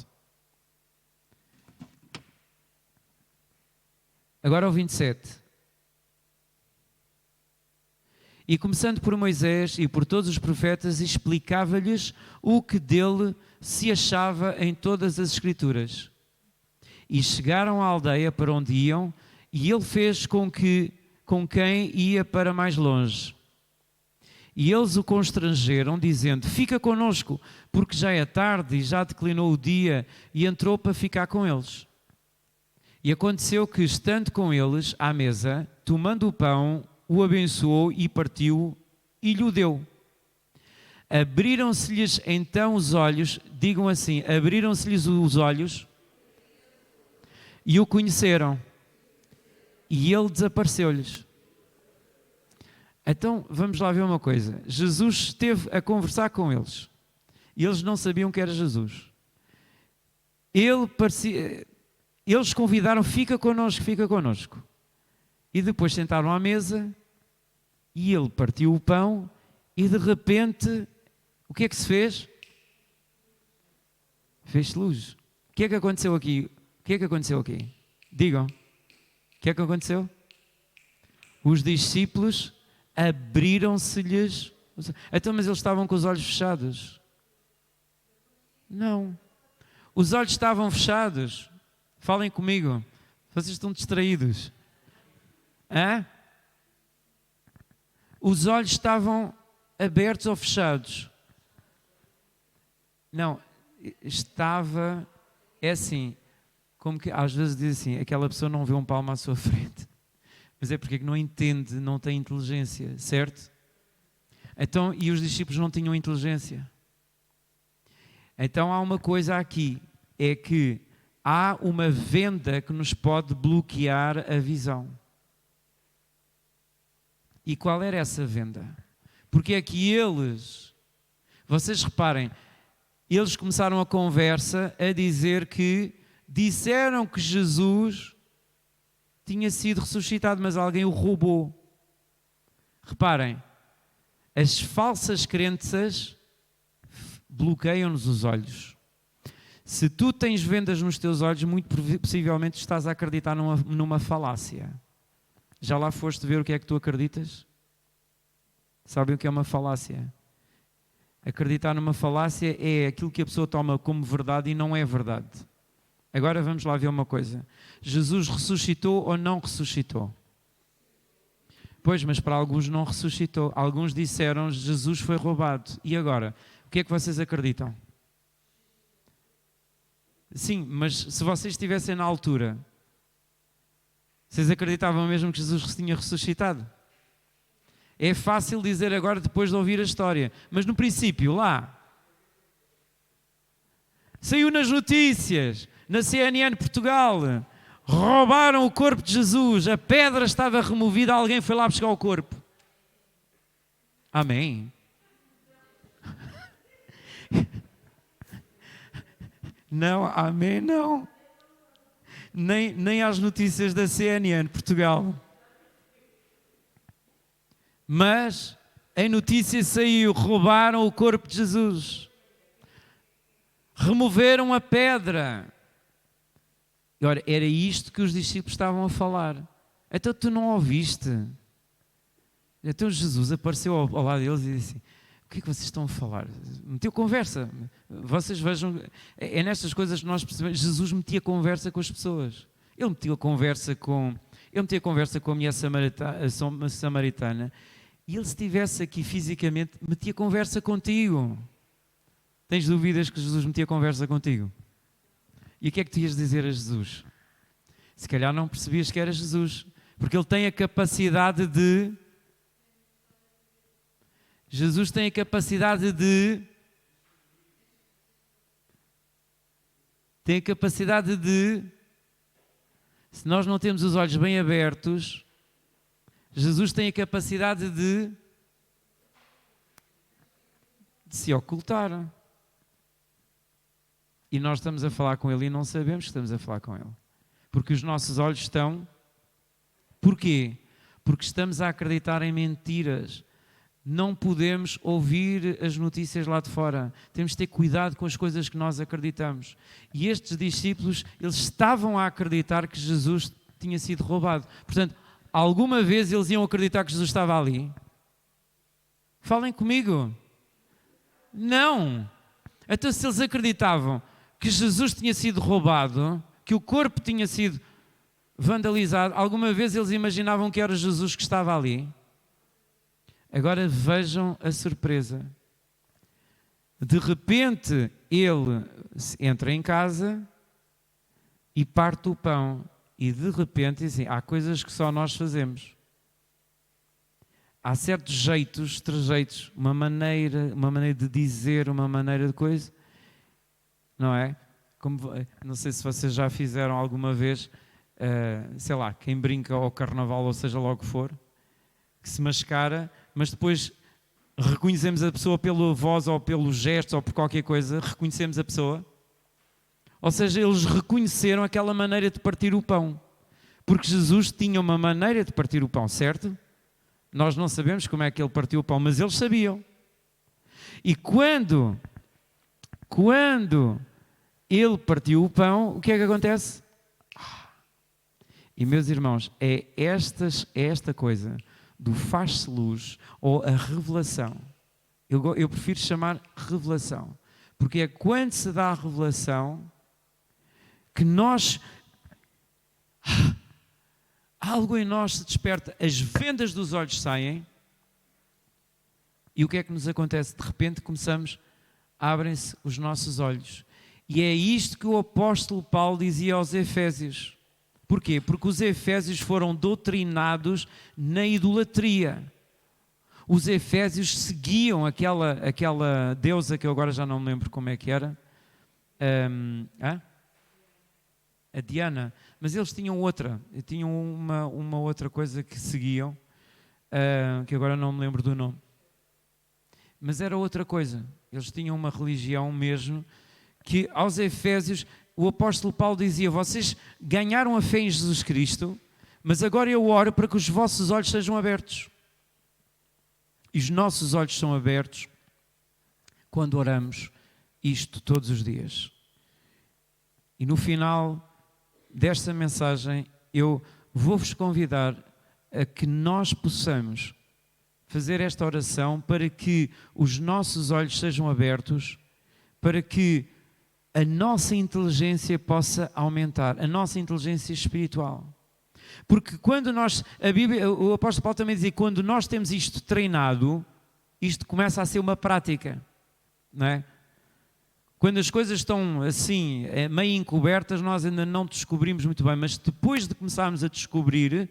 Agora o 27. E começando por Moisés e por todos os profetas, explicava-lhes o que dele se achava em todas as Escrituras. E chegaram à aldeia para onde iam, e ele fez com quem ia para mais longe. E eles o constrangeram, dizendo: fica conosco, porque já é tarde e já declinou o dia, e entrou para ficar com eles. E aconteceu que, estando com eles à mesa, tomando o pão, o abençoou e partiu e lhe deu. Abriram-se-lhes então os olhos, digam assim, abriram-se-lhes os olhos e o conheceram. E ele desapareceu-lhes. Então, vamos lá ver uma coisa. Jesus esteve a conversar com eles. E eles não sabiam que era Jesus. Eles convidaram, fica connosco. E depois sentaram à mesa e ele partiu o pão e de repente, o que é que se fez? Fez-se luz. O que é que aconteceu aqui? Digam. O que é que aconteceu? Os discípulos abriram-se-lhes. Então, mas eles estavam com os olhos fechados? Não. Os olhos estavam fechados. Falem comigo. Vocês estão distraídos. Hã? Os olhos estavam abertos ou fechados? Não. Estava... É assim. Como que às vezes diz assim, aquela pessoa não vê um palmo à sua frente. Mas é porque não entende, não tem inteligência, certo? Então, e os discípulos não tinham inteligência. Então há uma coisa aqui, é que há uma venda que nos pode bloquear a visão. E qual era essa venda? Porque é que vocês reparem, eles começaram a conversa a dizer que disseram que Jesus tinha sido ressuscitado, mas alguém o roubou. Reparem, as falsas crenças bloqueiam-nos os olhos. Se tu tens vendas nos teus olhos, muito possivelmente estás a acreditar numa falácia. Já lá foste ver o que é que tu acreditas? Sabem o que é uma falácia? Acreditar numa falácia é aquilo que a pessoa toma como verdade e não é verdade. Agora vamos lá ver uma coisa. Jesus ressuscitou ou não ressuscitou? Pois, mas para alguns não ressuscitou. Alguns disseram Jesus foi roubado. E agora? O que é que vocês acreditam? Sim, mas se vocês estivessem na altura, vocês acreditavam mesmo que Jesus tinha ressuscitado? É fácil dizer agora depois de ouvir a história. Mas no princípio, lá, saiu nas notícias, na CNN Portugal, roubaram o corpo de Jesus, a pedra estava removida, alguém foi lá buscar o corpo. Amém? Não, amém, não. Nem às notícias da CNN Portugal. Mas em notícia saiu, roubaram o corpo de Jesus. Removeram a pedra. E ora, era isto que os discípulos estavam a falar. Então tu não ouviste? Então Jesus apareceu ao lado deles e disse: o que é que vocês estão a falar? Meteu conversa. Vocês vejam, é nestas coisas que nós percebemos. Jesus metia conversa com as pessoas. Ele metia conversa com a mulher samaritana. E ele, se estivesse aqui fisicamente, metia conversa contigo. Tens dúvidas que Jesus metia conversa contigo? E o que é que tu ias dizer a Jesus? Se calhar não percebias que era Jesus. Porque ele tem a capacidade de... Jesus tem a capacidade de tem a capacidade de, se nós não temos os olhos bem abertos, Jesus tem a capacidade de se ocultar. E nós estamos a falar com Ele e não sabemos que estamos a falar com Ele. Porque os nossos olhos estão... Porquê? Porque estamos a acreditar em mentiras. Não podemos ouvir as notícias lá de fora. Temos de ter cuidado com as coisas que nós acreditamos. E estes discípulos, eles estavam a acreditar que Jesus tinha sido roubado. Portanto, alguma vez eles iam acreditar que Jesus estava ali? Falem comigo. Não. Então, se eles acreditavam que Jesus tinha sido roubado, que o corpo tinha sido vandalizado, alguma vez eles imaginavam que era Jesus que estava ali? Agora vejam a surpresa. De repente, ele entra em casa e parte o pão. E de repente, assim, há coisas que só nós fazemos. Há certos jeitos, trejeitos, uma maneira de dizer, uma maneira de coisa, não é? Não sei se vocês já fizeram alguma vez, sei lá, quem brinca ao carnaval, ou seja lá o que for, que se mascara, mas depois reconhecemos a pessoa pela voz ou pelos gestos ou por qualquer coisa, reconhecemos a pessoa. Ou seja, eles reconheceram aquela maneira de partir o pão. Porque Jesus tinha uma maneira de partir o pão, certo? Nós não sabemos como é que ele partiu o pão, mas eles sabiam. E quando ele partiu o pão, o que é que acontece? E meus irmãos, é esta coisa do faz-se luz ou a revelação. Eu prefiro chamar revelação. Porque é quando se dá a revelação que nós... algo em nós se desperta, as vendas dos olhos saem e o que é que nos acontece? De repente abrem-se os nossos olhos. E é isto que o apóstolo Paulo dizia aos Efésios. Porquê? Porque os Efésios foram doutrinados na idolatria. Os Efésios seguiam aquela deusa que eu agora já não me lembro como é que era. A Diana. Mas eles tinham uma outra coisa que seguiam, que agora não me lembro do nome. Mas era outra coisa. Eles tinham uma religião mesmo, que aos Efésios, o apóstolo Paulo dizia, vocês ganharam a fé em Jesus Cristo, mas agora eu oro para que os vossos olhos sejam abertos. E os nossos olhos são abertos quando oramos isto todos os dias. E no final desta mensagem, eu vou-vos convidar a que nós possamos fazer esta oração para que os nossos olhos sejam abertos, para que a nossa inteligência possa aumentar, a nossa inteligência espiritual. Porque quando o apóstolo Paulo também dizia, quando nós temos isto treinado, isto começa a ser uma prática, não é? Quando as coisas estão assim, meio encobertas, nós ainda não descobrimos muito bem, mas depois de começarmos a descobrir,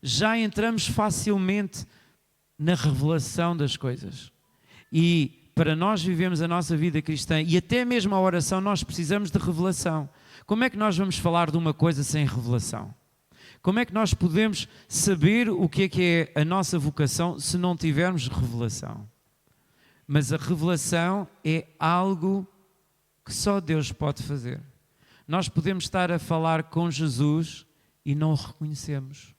já entramos facilmente na revelação das coisas. E para nós vivermos a nossa vida cristã, e até mesmo a oração, nós precisamos de revelação. Como é que nós vamos falar de uma coisa sem revelação? Como é que nós podemos saber o que é a nossa vocação se não tivermos revelação? Mas a revelação é algo que só Deus pode fazer. Nós podemos estar a falar com Jesus e não o reconhecemos.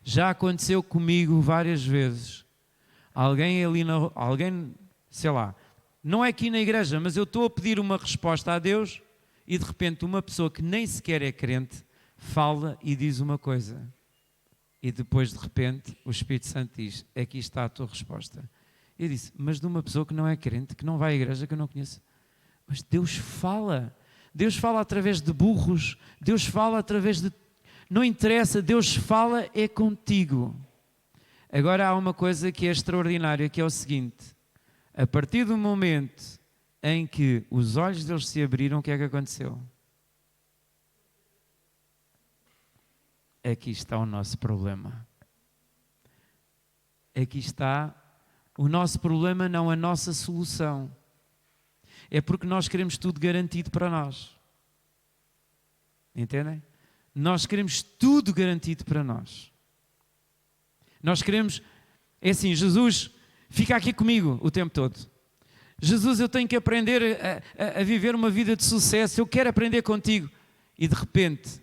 Já aconteceu comigo várias vezes. Alguém, sei lá, não é aqui na igreja, mas eu estou a pedir uma resposta a Deus e de repente uma pessoa que nem sequer é crente fala e diz uma coisa. E depois de repente o Espírito Santo diz, aqui está a tua resposta. Eu disse, mas de uma pessoa que não é crente, que não vai à igreja, que eu não conheço. Mas Deus fala através de burros, Deus fala através de... Não interessa, Deus fala é contigo. Agora há uma coisa que é extraordinária, que é o seguinte, a partir do momento em que os olhos deles se abriram, o que é que aconteceu? Aqui está o nosso problema. Aqui está o nosso problema, não a nossa solução. É porque nós queremos tudo garantido para nós. Entendem? Nós queremos tudo garantido para nós. Nós queremos, é assim, Jesus, fica aqui comigo o tempo todo. Jesus, eu tenho que aprender a viver uma vida de sucesso, eu quero aprender contigo. E de repente,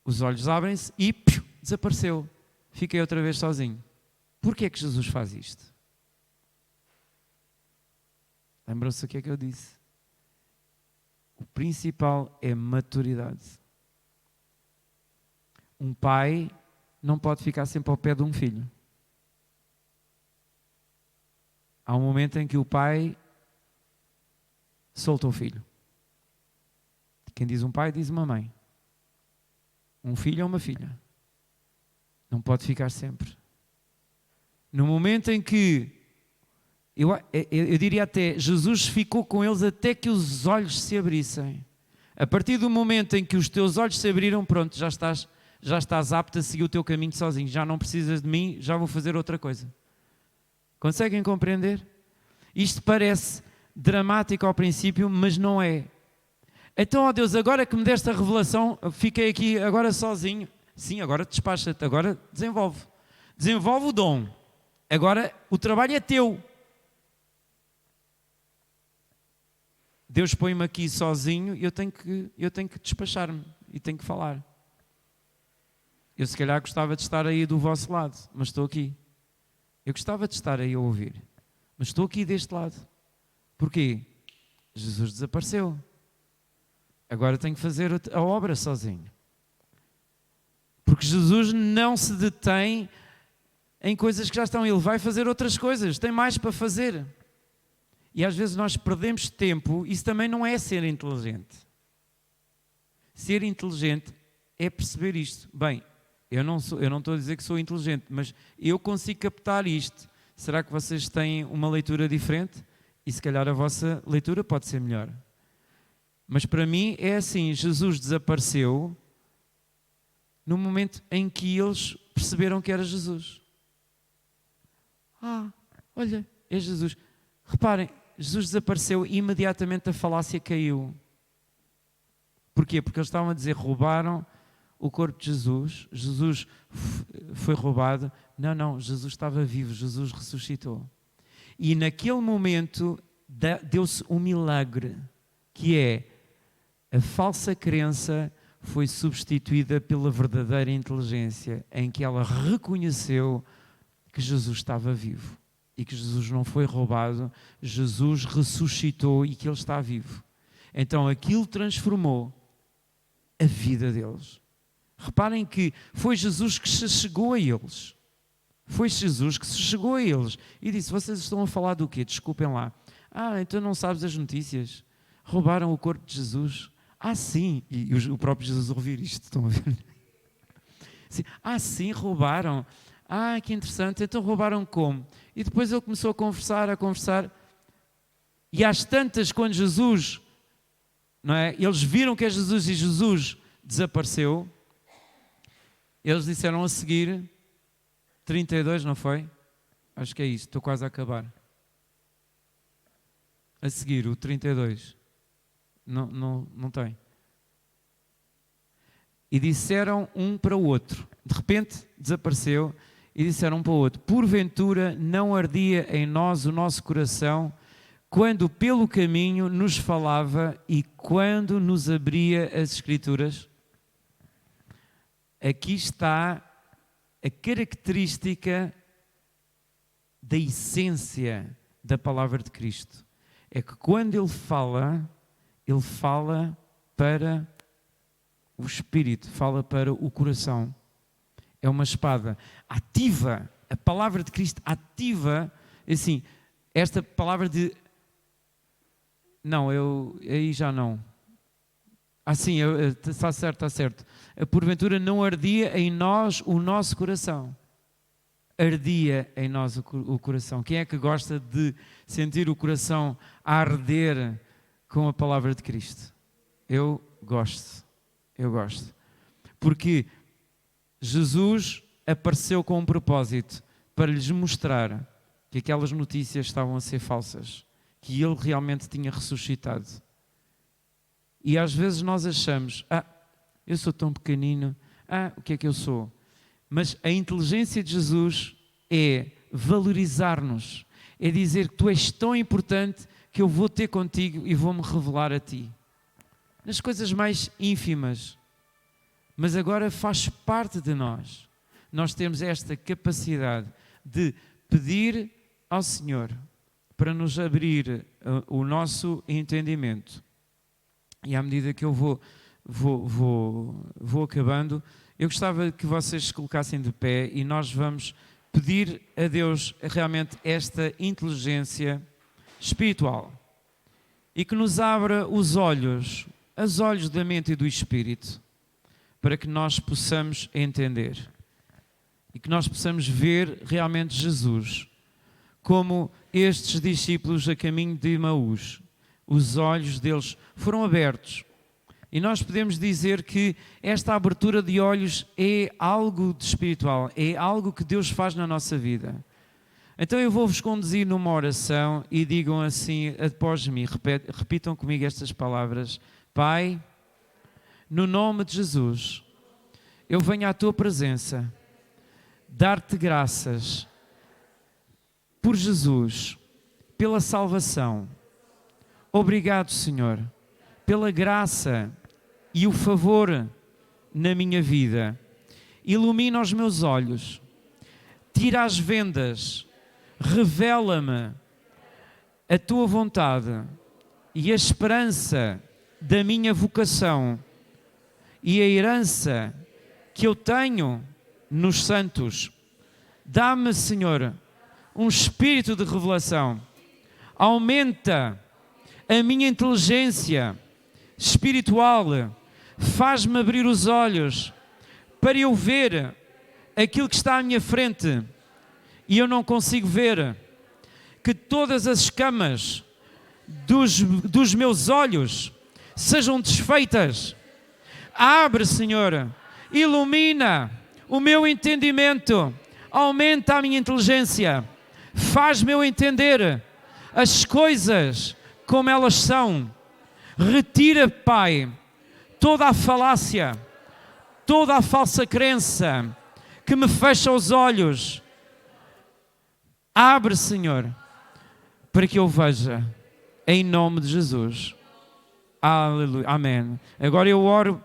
os olhos abrem-se e desapareceu. Fiquei outra vez sozinho. Porquê é que Jesus faz isto? Lembram-se o que é que eu disse? O principal é maturidade. Um pai não pode ficar sempre ao pé de um filho. Há um momento em que o pai solta o filho. Quem diz um pai, diz uma mãe. Um filho é uma filha. Não pode ficar sempre. No momento em que, eu diria até, Jesus ficou com eles até que os olhos se abrissem. A partir do momento em que os teus olhos se abriram, pronto, já estás apto a seguir o teu caminho sozinho. Já não precisas de mim, já vou fazer outra coisa. Conseguem compreender? Isto parece dramático ao princípio, mas não é. Então, ó Deus, agora que me deste a revelação, fiquei aqui agora sozinho. Sim, agora despacha-te, agora desenvolve. Desenvolve o dom. Agora o trabalho é teu. Deus põe-me aqui sozinho e eu tenho que despachar-me e tenho que falar. Eu se calhar gostava de estar aí do vosso lado, mas estou aqui. Eu gostava de estar aí a ouvir, mas estou aqui deste lado. Porquê? Jesus desapareceu. Agora tenho que fazer a obra sozinho. Porque Jesus não se detém em coisas que já estão. Ele vai fazer outras coisas, tem mais para fazer. E às vezes nós perdemos tempo. Isso também não é ser inteligente. Ser inteligente é perceber isto. Bem, eu não estou a dizer que sou inteligente, mas eu consigo captar isto. Será que vocês têm uma leitura diferente? E se calhar a vossa leitura pode ser melhor. Mas para mim é assim, Jesus desapareceu no momento em que eles perceberam que era Jesus. Olha, é Jesus. Reparem, Jesus desapareceu e imediatamente a falácia caiu. Porquê? Porque eles estavam a dizer, roubaram o corpo de Jesus. Jesus foi roubado. Não, Jesus estava vivo, Jesus ressuscitou. E naquele momento deu-se um milagre, que é a falsa crença foi substituída pela verdadeira inteligência, em que ela reconheceu que Jesus estava vivo e que Jesus não foi roubado, Jesus ressuscitou e que Ele está vivo. Então aquilo transformou a vida deles. Reparem que foi Jesus que se chegou a eles. Foi Jesus que se chegou a eles e disse, vocês estão a falar do quê? Desculpem lá. Então não sabes as notícias? Roubaram o corpo de Jesus? Sim. E o próprio Jesus ouvir isto, estão a ver? Sim, roubaram. Que interessante. Então roubaram como? E depois ele começou a conversar. E às tantas, quando Jesus, não é? Eles viram que é Jesus e Jesus desapareceu, eles disseram a seguir, 32, não foi? Acho que é isso, estou quase a acabar. A seguir, o 32. Não tem. E disseram um para o outro. De repente, desapareceu. E disseram um para o outro, porventura não ardia em nós o nosso coração, quando pelo caminho nos falava e quando nos abria as Escrituras? Aqui está a característica da essência da palavra de Cristo. É que quando Ele fala para o Espírito, fala para o coração. É uma espada ativa. A palavra de Cristo ativa, assim, esta palavra de... Não, aí já não. Sim, está certo. Porventura não ardia em nós o nosso coração. Ardia em nós o coração. Quem é que gosta de sentir o coração a arder com a palavra de Cristo? Eu gosto. Porque Jesus apareceu com um propósito, para lhes mostrar que aquelas notícias estavam a ser falsas, que Ele realmente tinha ressuscitado. E às vezes nós achamos, eu sou tão pequenino, o que é que eu sou? Mas a inteligência de Jesus é valorizar-nos, é dizer que tu és tão importante que eu vou ter contigo e vou-me revelar a ti. Nas coisas mais ínfimas, mas agora faz parte de nós. Nós temos esta capacidade de pedir ao Senhor para nos abrir o nosso entendimento. E à medida que eu vou acabando, eu gostava que vocês se colocassem de pé e nós vamos pedir a Deus realmente esta inteligência espiritual e que nos abra os olhos da mente e do espírito, para que nós possamos entender e que nós possamos ver realmente Jesus como estes discípulos a caminho de Emaús. Os olhos deles foram abertos e nós podemos dizer que esta abertura de olhos é algo de espiritual, é algo que Deus faz na nossa vida. Então eu vou-vos conduzir numa oração e digam assim após mim, repitam comigo estas palavras: Pai, no nome de Jesus, eu venho à Tua presença, dar-te graças por Jesus, pela salvação. Obrigado, Senhor, pela graça e o favor na minha vida. Ilumina os meus olhos, tira as vendas, revela-me a Tua vontade e a esperança da minha vocação e a herança que eu tenho nos santos. Dá-me, Senhor, um espírito de revelação. Aumenta a minha inteligência espiritual. Faz-me abrir os olhos para eu ver aquilo que está à minha frente e eu não consigo ver. Que todas as escamas dos meus olhos sejam desfeitas. Abre, Senhor, ilumina o meu entendimento, aumenta a minha inteligência, faz-me eu entender as coisas como elas são. Retira, Pai, toda a falácia, toda a falsa crença que me fecha os olhos. Abre, Senhor, para que eu veja, em nome de Jesus. Aleluia, amém. Agora eu oro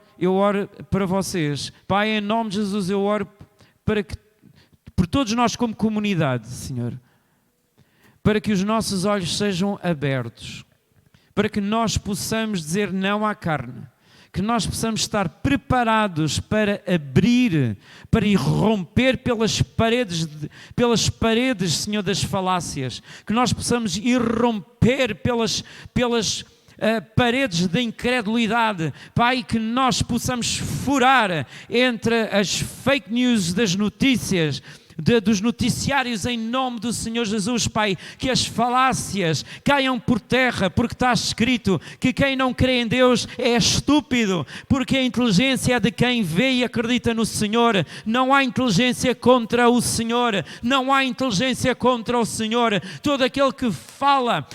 para vocês. Pai, em nome de Jesus, eu oro por todos nós como comunidade, Senhor, para que os nossos olhos sejam abertos, para que nós possamos dizer não à carne, que nós possamos estar preparados para abrir, para irromper pelas paredes, Senhor, das falácias, que nós possamos irromper pelas paredes da incredulidade, Pai, que nós possamos furar entre as fake news das notícias, dos noticiários, em nome do Senhor Jesus, Pai, que as falácias caiam por terra, porque está escrito que quem não crê em Deus é estúpido, porque a inteligência é de quem vê e acredita no Senhor. Não há inteligência contra o Senhor, não há inteligência contra o Senhor. Todo aquele que fala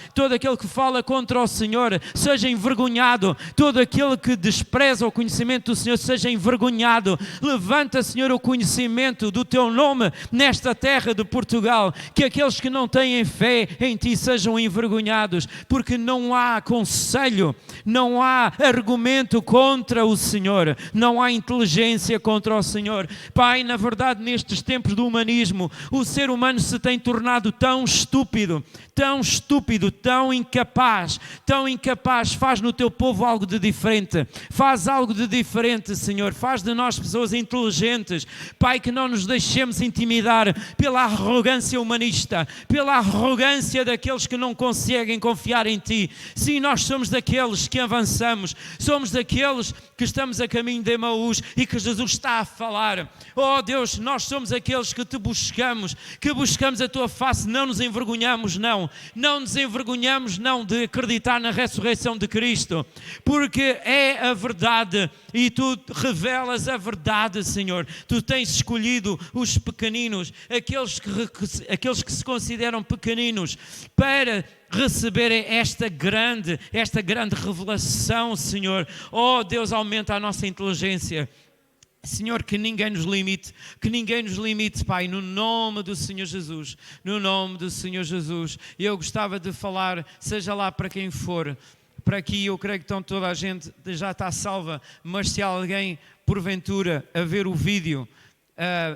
contra o Senhor seja envergonhado, todo aquele que despreza o conhecimento do Senhor seja envergonhado. Levanta, Senhor, o conhecimento do Teu nome nesta terra de Portugal, que aqueles que não têm fé em Ti sejam envergonhados, porque não há conselho, não há argumento contra o Senhor, não há inteligência contra o Senhor. Pai, na verdade, nestes tempos do humanismo, o ser humano se tem tornado tão estúpido, tão incapaz. Faz no Teu povo algo de diferente, faz algo de diferente, Senhor, faz de nós pessoas inteligentes, Pai, que não nos deixemos intimidar pela arrogância humanista, pela arrogância daqueles que não conseguem confiar em Ti. Sim, nós somos daqueles que avançamos, somos daqueles que estamos a caminho de Emaús e que Jesus está a falar. Oh Deus, nós somos aqueles que Te buscamos, que buscamos a Tua face, não nos envergonhamos, não nos envergonhamos, não, de acreditar na ressurreição de Cristo, porque é a verdade e Tu revelas a verdade, Senhor. Tu tens escolhido os pequeninos, pequeninos, aqueles que se consideram pequeninos, para receberem esta grande revelação, Senhor. Oh, Deus, aumenta a nossa inteligência. Senhor, que ninguém nos limite, Pai, no nome do Senhor Jesus, no nome do Senhor Jesus. Eu gostava de falar, seja lá para quem for, para aqui eu creio que então toda a gente já está salva, mas se alguém, porventura, a ver o vídeo,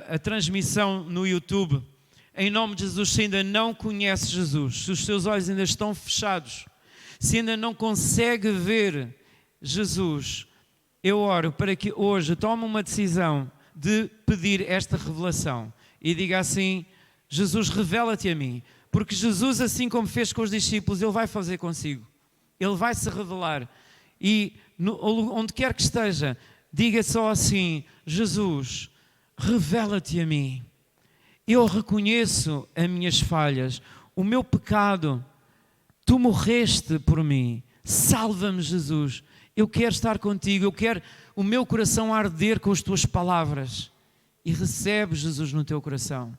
a transmissão no YouTube, em nome de Jesus, se ainda não conhece Jesus, se os seus olhos ainda estão fechados, se ainda não consegue ver Jesus, eu oro para que hoje tome uma decisão de pedir esta revelação e diga assim: Jesus, revela-te a mim, porque Jesus, assim como fez com os discípulos, Ele vai fazer consigo, Ele vai se revelar, e onde quer que esteja, diga só assim: Jesus, revela-te a mim, eu reconheço as minhas falhas, o meu pecado, Tu morreste por mim, salva-me, Jesus. Eu quero estar contigo, eu quero o meu coração arder com as tuas palavras. E recebe Jesus no teu coração.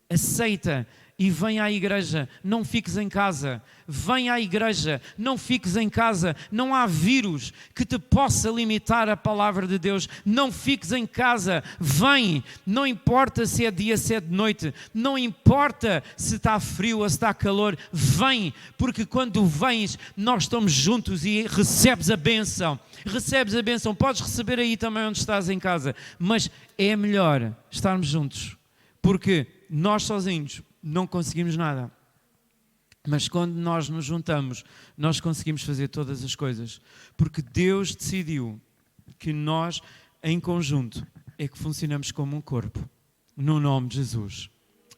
Aceita e vem à igreja, não fiques em casa. Vem à igreja, não fiques em casa. Não há vírus que te possa limitar a palavra de Deus. Não fiques em casa, vem. Não importa se é dia, se é de noite. Não importa se está frio ou se está calor. Vem, porque quando vens, nós estamos juntos e recebes a bênção. Recebes a bênção. Podes receber aí também onde estás em casa. Mas é melhor estarmos juntos, porque nós sozinhos não conseguimos nada. Mas quando nós nos juntamos, nós conseguimos fazer todas as coisas. Porque Deus decidiu que nós, em conjunto, é que funcionamos como um corpo. No nome de Jesus.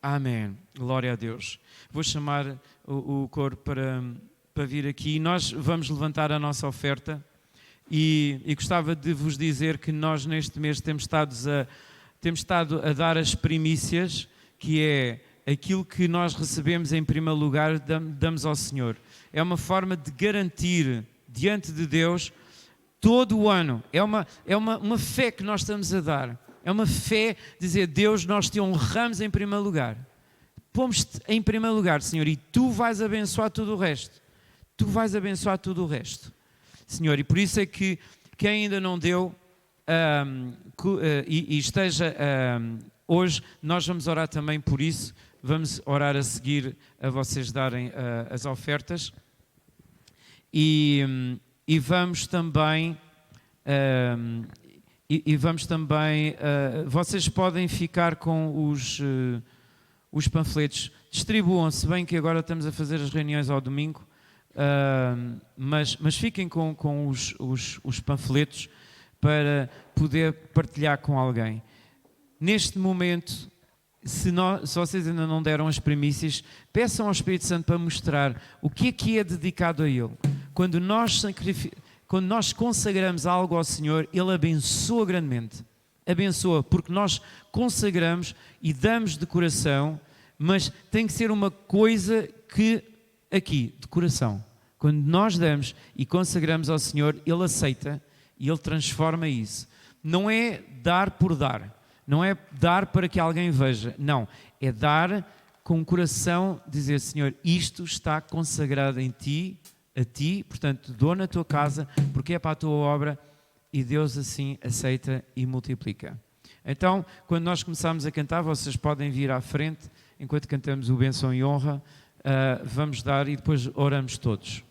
Amém. Glória a Deus. Vou chamar o corpo para vir aqui. Nós vamos levantar a nossa oferta. E gostava de vos dizer que nós neste mês temos estado a dar as primícias, que é aquilo que nós recebemos em primeiro lugar, damos ao Senhor. É uma forma de garantir diante de Deus todo o ano. É uma fé que nós estamos a dar. É uma fé, dizer: Deus, nós te honramos em primeiro lugar. Pomos-te em primeiro lugar, Senhor, e Tu vais abençoar tudo o resto. Tu vais abençoar tudo o resto, Senhor. E por isso é que quem ainda não deu e esteja hoje, nós vamos orar também por isso. Vamos orar a seguir a vocês darem as ofertas. E vamos também... vocês podem ficar com os panfletos. Distribuam-se, bem que agora estamos a fazer as reuniões ao domingo. Mas fiquem com os panfletos para poder partilhar com alguém. Neste momento, se vocês ainda não deram as primícias, peçam ao Espírito Santo para mostrar o que é dedicado a Ele. Quando nós consagramos algo ao Senhor, Ele abençoa grandemente. Abençoa, porque nós consagramos e damos de coração, mas tem que ser uma coisa que, aqui, de coração. Quando nós damos e consagramos ao Senhor, Ele aceita e Ele transforma isso. Não é dar por dar. Não é dar para que alguém veja. Não. É dar com o coração, dizer: Senhor, isto está consagrado em Ti, a Ti, portanto, dou na Tua casa, porque é para a Tua obra, e Deus assim aceita e multiplica. Então, quando nós começarmos a cantar, vocês podem vir à frente, enquanto cantamos o Bênção e Honra, vamos dar e depois oramos todos.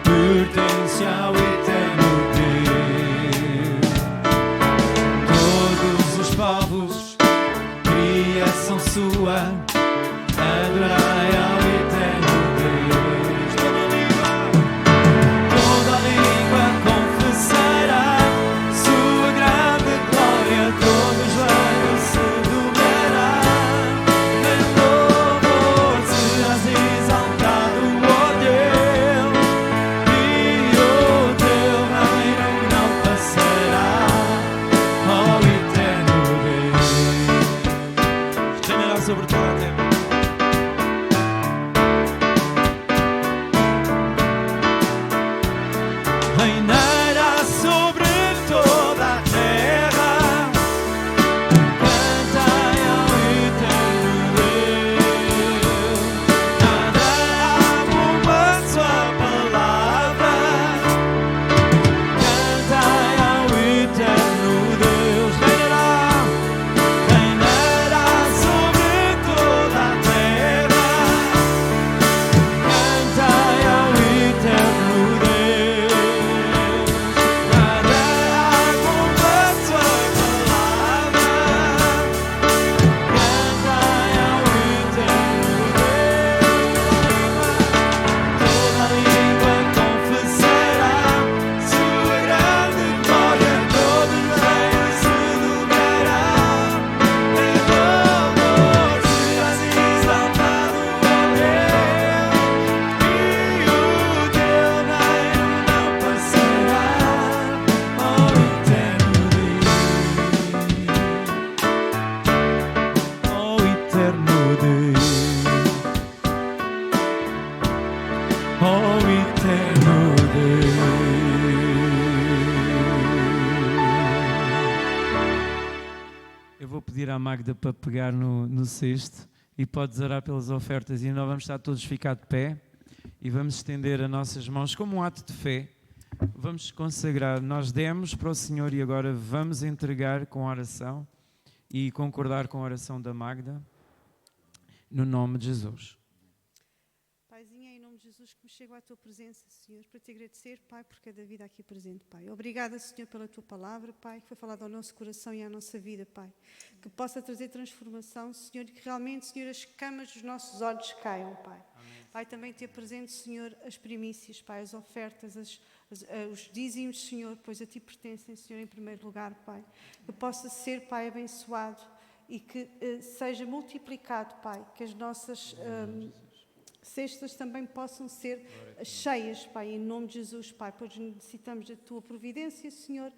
Pertence ao eterno Deus. Todos os povos, criação sua, adorai ao eterno Deus. sobre toda a terra. Reinará sobre toda a terra, cantai ao eterno Deus. Nada há como a sua palavra, cantai ao eterno Deus. Reinará sobre toda a terra, cantai ao eterno Deus. A Magda para pegar no cesto e podes orar pelas ofertas, e nós vamos estar todos ficar de pé e vamos estender as nossas mãos como um ato de fé. Vamos consagrar, nós demos para o Senhor e agora vamos entregar com oração e concordar com a oração da Magda, no nome de Jesus. Paizinho, em nome de Jesus, que me chego à tua presença, Senhor, para te agradecer, Pai, por cada vida aqui presente, Pai. Obrigada, Senhor, pela tua palavra, Pai, que foi falada ao nosso coração e à nossa vida, Pai. Que possa trazer transformação, Senhor, e que realmente, Senhor, as camas dos nossos olhos caiam, Pai. Amém. Pai, também ter presente, Senhor, as primícias, Pai, as ofertas, os dízimos, Senhor, pois a ti pertencem, Senhor, em primeiro lugar, Pai. Que possa ser, Pai, abençoado e que seja multiplicado, Pai, que as nossas cestas também possam ser cheias, Pai, em nome de Jesus, Pai, pois necessitamos da tua providência, Senhor,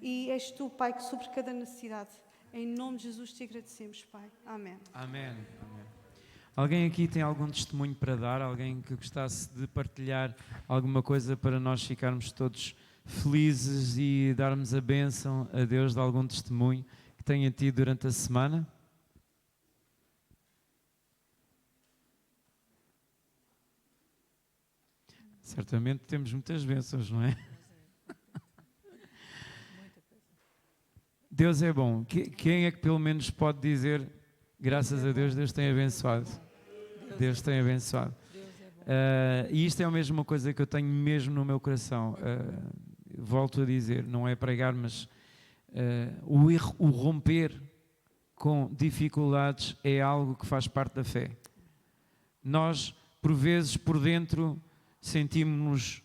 e és tu, Pai, que sobre cada necessidade, em nome de Jesus te agradecemos, Pai. Amém. Amém. Amém. Alguém aqui tem algum testemunho para dar? Alguém que gostasse de partilhar alguma coisa para nós ficarmos todos felizes e darmos a bênção a Deus de algum testemunho que tenha tido durante a semana? Certamente temos muitas bênçãos, não é? Deus é bom. Quem é que pelo menos pode dizer, graças a Deus, Deus tem abençoado? Deus tem abençoado. E isto é a mesma coisa que eu tenho mesmo no meu coração. Volto a dizer, não é pregar, mas o romper com dificuldades é algo que faz parte da fé. Nós, por vezes, por dentro, sentimos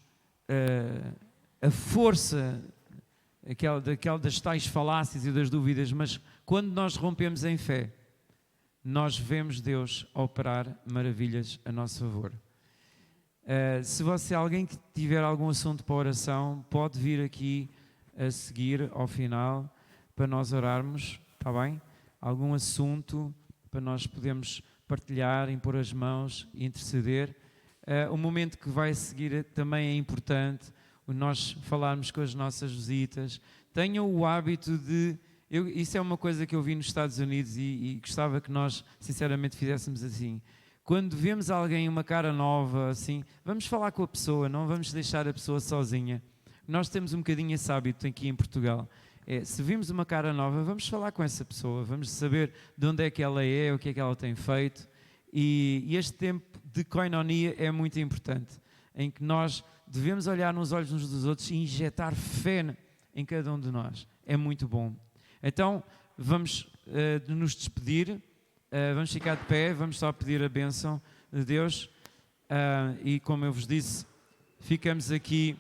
a força das tais falácias e das dúvidas, mas quando nós rompemos em fé, nós vemos Deus operar maravilhas a nosso favor. Se você é alguém que tiver algum assunto para oração, pode vir aqui a seguir ao final para nós orarmos, está bem? Algum assunto para nós podermos partilhar, impor as mãos e interceder. O momento que vai seguir também é importante, nós falarmos com as nossas visitas. Tenham o hábito de... isso é uma coisa que eu vi nos Estados Unidos e gostava que nós, sinceramente, fizéssemos assim. Quando vemos alguém, uma cara nova, assim, vamos falar com a pessoa, não vamos deixar a pessoa sozinha. Nós temos um bocadinho esse hábito aqui em Portugal. Se vimos uma cara nova, vamos falar com essa pessoa, vamos saber de onde é que ela é, o que é que ela tem feito. E este tempo de koinonia é muito importante, em que nós devemos olhar nos olhos uns dos outros e injetar fé em cada um de nós. É muito bom. Então, vamos nos despedir, vamos ficar de pé, vamos só pedir a bênção de Deus. E como eu vos disse, ficamos aqui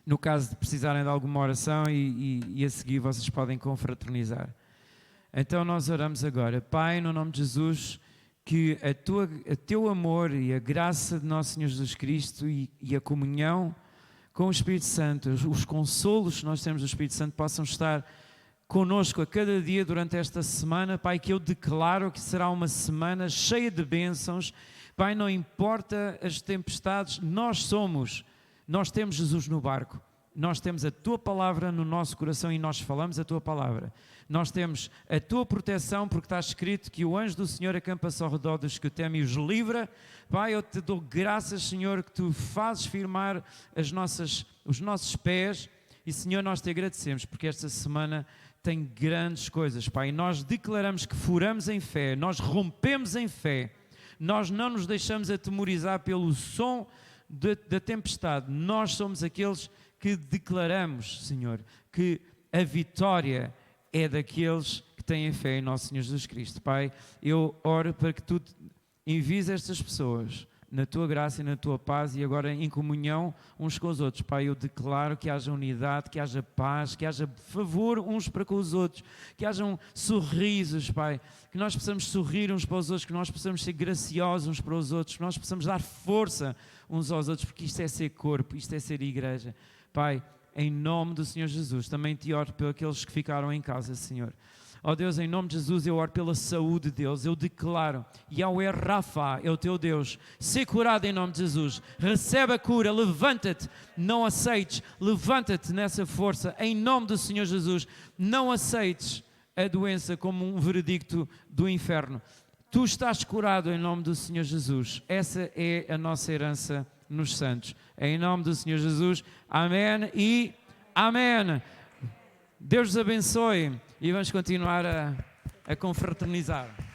no caso de precisarem de alguma oração e a seguir vocês podem confraternizar. Então nós oramos agora. Pai, no nome de Jesus, que o teu amor e a graça de nosso Senhor Jesus Cristo e a comunhão com o Espírito Santo, os consolos que nós temos do Espírito Santo possam estar conosco a cada dia durante esta semana, Pai, que eu declaro que será uma semana cheia de bênçãos. Pai, não importa as tempestades, nós temos Jesus no barco. Nós temos a Tua palavra no nosso coração e nós falamos a Tua palavra. Nós temos a Tua proteção, porque está escrito que o anjo do Senhor acampa-se ao redor dos que o temem e os livra. Pai, eu te dou graças, Senhor, que Tu fazes firmar os nossos pés. E, Senhor, nós te agradecemos, porque esta semana tem grandes coisas, Pai. E nós declaramos que furamos em fé, nós rompemos em fé. Nós não nos deixamos atemorizar pelo som da tempestade. Nós somos aqueles que declaramos, Senhor, que a vitória é daqueles que têm fé em nosso Senhor Jesus Cristo. Pai, eu oro para que Tu envies estas pessoas na Tua graça e na Tua paz e agora em comunhão uns com os outros. Pai, eu declaro que haja unidade, que haja paz, que haja favor uns para com os outros, que hajam sorrisos, Pai, que nós possamos sorrir uns para os outros, que nós possamos ser graciosos uns para os outros, que nós possamos dar força uns aos outros, porque isto é ser corpo, isto é ser igreja. Pai, em nome do Senhor Jesus, também te oro por aqueles que ficaram em casa, Senhor. Ó Deus, em nome de Jesus, eu oro pela saúde de Deus. Eu declaro, Yahweh Rafa é o teu Deus. Ser curado em nome de Jesus. Recebe a cura, levanta-te, não aceites, levanta-te nessa força, em nome do Senhor Jesus. Não aceites a doença como um veredicto do inferno. Tu estás curado em nome do Senhor Jesus. Essa é a nossa herança nos santos. Em nome do Senhor Jesus. Amém e amém. Deus os abençoe e vamos continuar a confraternizar.